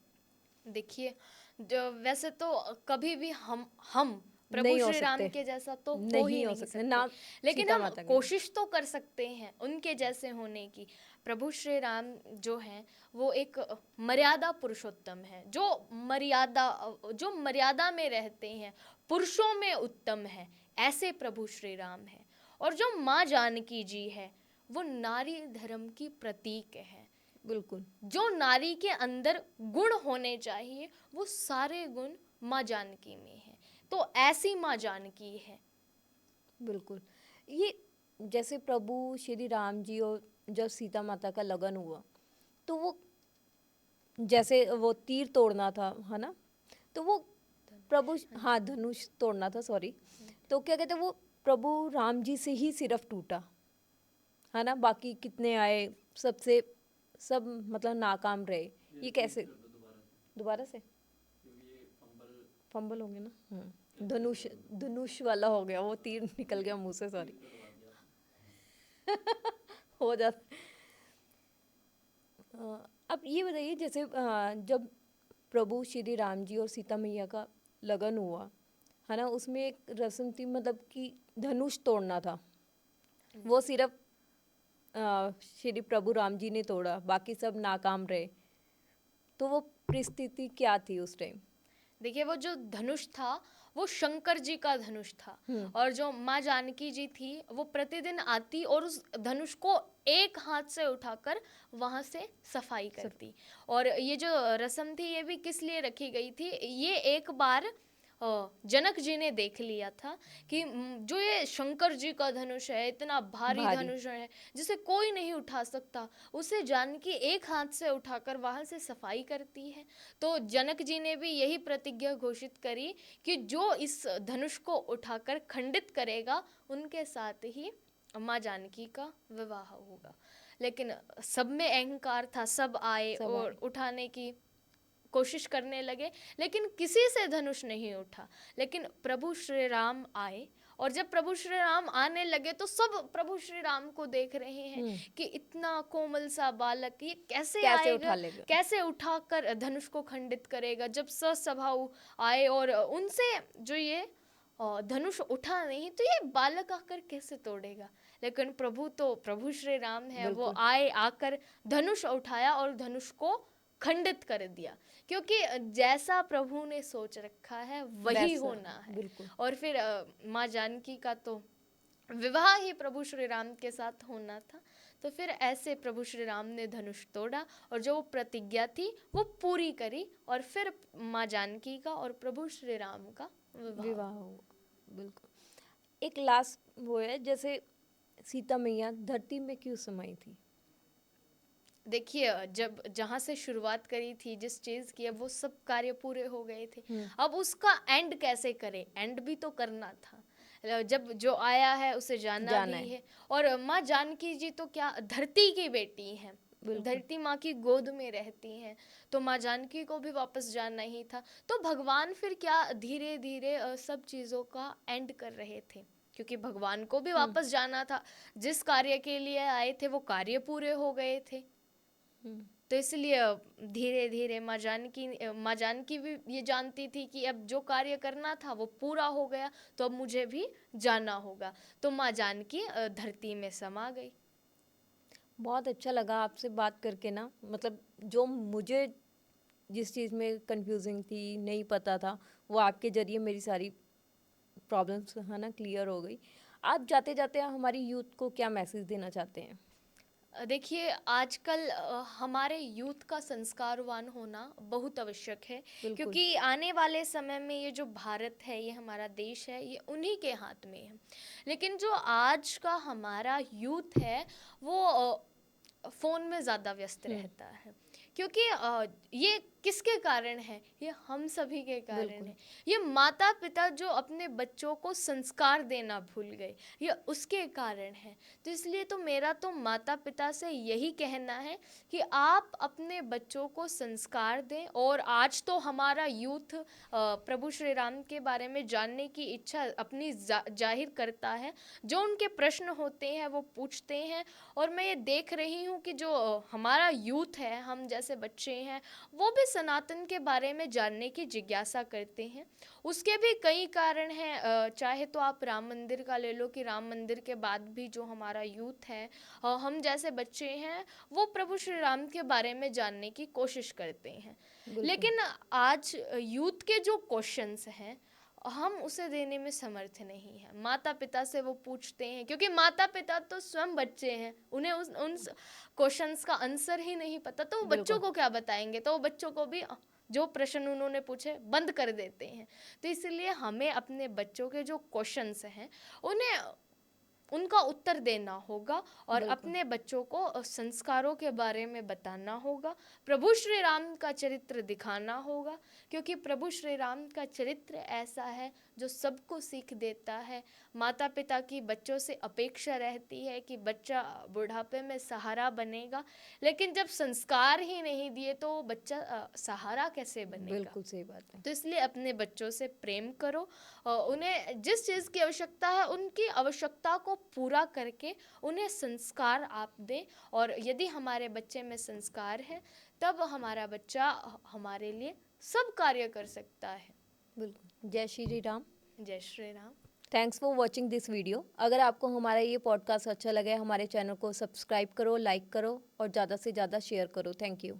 देखिए, जो वैसे तो कभी भी हम प्रभु नहीं हो श्री राम सकते। के जैसा तो हो ही नहीं हो नहीं सकते सकते। नाम लेकिन सीता हम माता के। कोशिश तो कर सकते हैं उनके जैसे होने की। प्रभु श्री राम जो हैं वो एक मर्यादा पुरुषोत्तम है, जो मर्यादा में रहते हैं, पुरुषों में उत्तम है, ऐसे प्रभु श्री राम है। और जो माँ जानकी जी है वो नारी धर्म की प्रतीक है। बिल्कुल। जो नारी के अंदर गुण होने चाहिए वो सारे गुण माँ जानकी में है। तो ऐसी माँ जानकी है। बिल्कुल। ये जैसे प्रभु श्री राम जी और जब सीता माता का लगन हुआ, तो वो जैसे वो तीर तोड़ना था, है ना? तो वो प्रभु, हाँ धनुष तोड़ना था, सॉरी। तो क्या कहते हैं, वो प्रभु राम जी से ही सिर्फ टूटा, है ना? बाकी कितने आए, सबसे सब मतलब नाकाम रहे। ये कैसे? दोबारा से फंबल हो गया ना। धनुष धनुष वाला हो गया, वो तीर निकल गया मुंह से, सॉरी। हो जाता। अब ये बताइए, जैसे जब प्रभु श्री राम जी और सीता मैया का लगन हुआ, है ना, उसमें एक रस्म थी, मतलब कि धनुष तोड़ना था। वो सिर्फ श्री प्रभु राम जी ने तोड़ा, बाकी सब नाकाम रहे। तो वो परिस्थिति क्या थी उस टाइम? देखिए, वो जो धनुष था वो शंकर जी का धनुष था। और जो माँ जानकी जी थी वो प्रतिदिन आती और उस धनुष को एक हाथ से उठाकर वहाँ से सफाई करती। और ये जो रस्म थी ये भी किस लिए रखी गई थी, ये एक बार जनक जी ने देख लिया था कि जो ये शंकर जी का धनुष है, इतना भारी धनुष है जिसे कोई नहीं उठा सकता, उसे जानकी एक हाथ से उठाकर वहाँ से सफाई करती है। तो जनक जी ने भी यही प्रतिज्ञा घोषित करी कि जो इस धनुष को उठाकर खंडित करेगा उनके साथ ही माँ जानकी का विवाह होगा। लेकिन सब में अहंकार था, सब आए और उठाने की कोशिश करने लगे, लेकिन किसी से धनुष नहीं उठा। लेकिन प्रभु श्री राम आए और जब प्रभु श्री राम आने लगे तो सब प्रभु श्री राम को देख रहे हैं कि इतना कोमल सा बालक ये कैसे आएगा, कैसे उठाकर धनुष को खंडित करेगा। जब ससभाऊ आए और उनसे जो ये धनुष उठा नहीं तो ये बालक आकर कैसे तोड़ेगा। लेकिन प्रभु श्री राम है, वो आए, आकर धनुष उठाया और धनुष को खंडित कर दिया। क्योंकि जैसा प्रभु ने सोच रखा है वही होना है। और फिर माँ जानकी का तो विवाह ही प्रभु श्री राम के साथ होना था, तो फिर ऐसे प्रभु श्री राम ने धनुष तोड़ा और जो प्रतिज्ञा थी वो पूरी करी, और फिर माँ जानकी का और प्रभु श्री राम का विवाह। विवाह हुआ, बिल्कुल। एक लास्ट वो है, जैसे सीता मैया धरती में क्यों समाई थी? देखिए, जब जहाँ से शुरुआत करी थी जिस चीज़ की, अब वो सब कार्य पूरे हो गए थे, अब उसका एंड कैसे करें? एंड भी तो करना था। जब जो आया है उसे जाना भी है। और माँ जानकी जी तो क्या धरती की बेटी हैं, धरती माँ की गोद में रहती हैं, तो माँ जानकी को भी वापस जाना ही था। तो भगवान फिर क्या धीरे धीरे सब चीज़ों का एंड कर रहे थे, क्योंकि भगवान को भी वापस जाना था। जिस कार्य के लिए आए थे वो कार्य पूरे हो गए थे, तो इसलिए धीरे धीरे माँ जानकी भी ये जानती थी कि अब जो कार्य करना था वो पूरा हो गया, तो अब मुझे भी जाना होगा। तो माँ जानकी धरती में समा गई। बहुत अच्छा लगा आपसे बात करके ना, मतलब जो मुझे जिस चीज़ में कंफ्यूजिंग थी, नहीं पता था, वो आपके ज़रिए मेरी सारी प्रॉब्लम्स है ना क्लियर हो गई। आप जाते जाते हमारी यूथ को क्या मैसेज देना चाहते हैं? देखिए, आजकल हमारे यूथ का संस्कारवान होना बहुत आवश्यक है, बिल्कुल। क्योंकि आने वाले समय में ये जो भारत है, ये हमारा देश है, ये उन्हीं के हाथ में है। लेकिन जो आज का हमारा यूथ है वो फ़ोन में ज़्यादा व्यस्त रहता है, क्योंकि ये किसके कारण है? ये हम सभी के कारण है। ये माता पिता जो अपने बच्चों को संस्कार देना भूल गए, ये उसके कारण है। तो इसलिए तो मेरा तो माता पिता से यही कहना है कि आप अपने बच्चों को संस्कार दें। और आज तो हमारा यूथ प्रभु श्री राम के बारे में जानने की इच्छा अपनी जाहिर करता है, जो उनके प्रश्न होते हैं वो पूछते हैं। और मैं ये देख रही हूँ कि जो हमारा यूथ है, हम जैसे बच्चे हैं, वो भी सनातन के बारे में जानने की जिज्ञासा करते हैं। उसके भी कई कारण हैं, चाहे तो आप राम मंदिर का ले लो, कि राम मंदिर के बाद भी जो हमारा यूथ है, हम जैसे बच्चे हैं, वो प्रभु श्री राम के बारे में जानने की कोशिश करते हैं। लेकिन आज यूथ के जो क्वेश्चंस हैं, हम उसे देने में समर्थ नहीं है। माता पिता से वो पूछते हैं, क्योंकि माता पिता तो स्वयं बच्चे हैं, उन्हें उन क्वेश्चंस का आंसर ही नहीं पता, तो वो बच्चों को क्या बताएंगे? तो वो बच्चों को भी जो प्रश्न उन्होंने पूछे बंद कर देते हैं। तो इसलिए हमें अपने बच्चों के जो क्वेश्चंस हैं उन्हें उनका उत्तर देना होगा, और अपने बच्चों को संस्कारों के बारे में बताना होगा, प्रभु श्री राम का चरित्र दिखाना होगा, क्योंकि प्रभु श्री राम का चरित्र ऐसा है जो सबको सीख देता है। माता पिता की बच्चों से अपेक्षा रहती है कि बच्चा बुढ़ापे में सहारा बनेगा, लेकिन जब संस्कार ही नहीं दिए तो बच्चा सहारा कैसे बनेगा? बिल्कुल सही बात है। तो इसलिए अपने बच्चों से प्रेम करो, उन्हें जिस चीज़ की आवश्यकता है उनकी आवश्यकता को पूरा करके उन्हें संस्कार आप दें। और यदि हमारे बच्चे में संस्कार है, तब हमारा बच्चा हमारे लिए सब कार्य कर सकता है। बिल्कुल। जय श्री राम। जय Shri Ram. Thanks for watching this video. अगर आपको हमारा ये पॉडकास्ट अच्छा लगे, हमारे चैनल को सब्सक्राइब करो, लाइक करो और ज़्यादा से ज़्यादा शेयर करो। Thank you.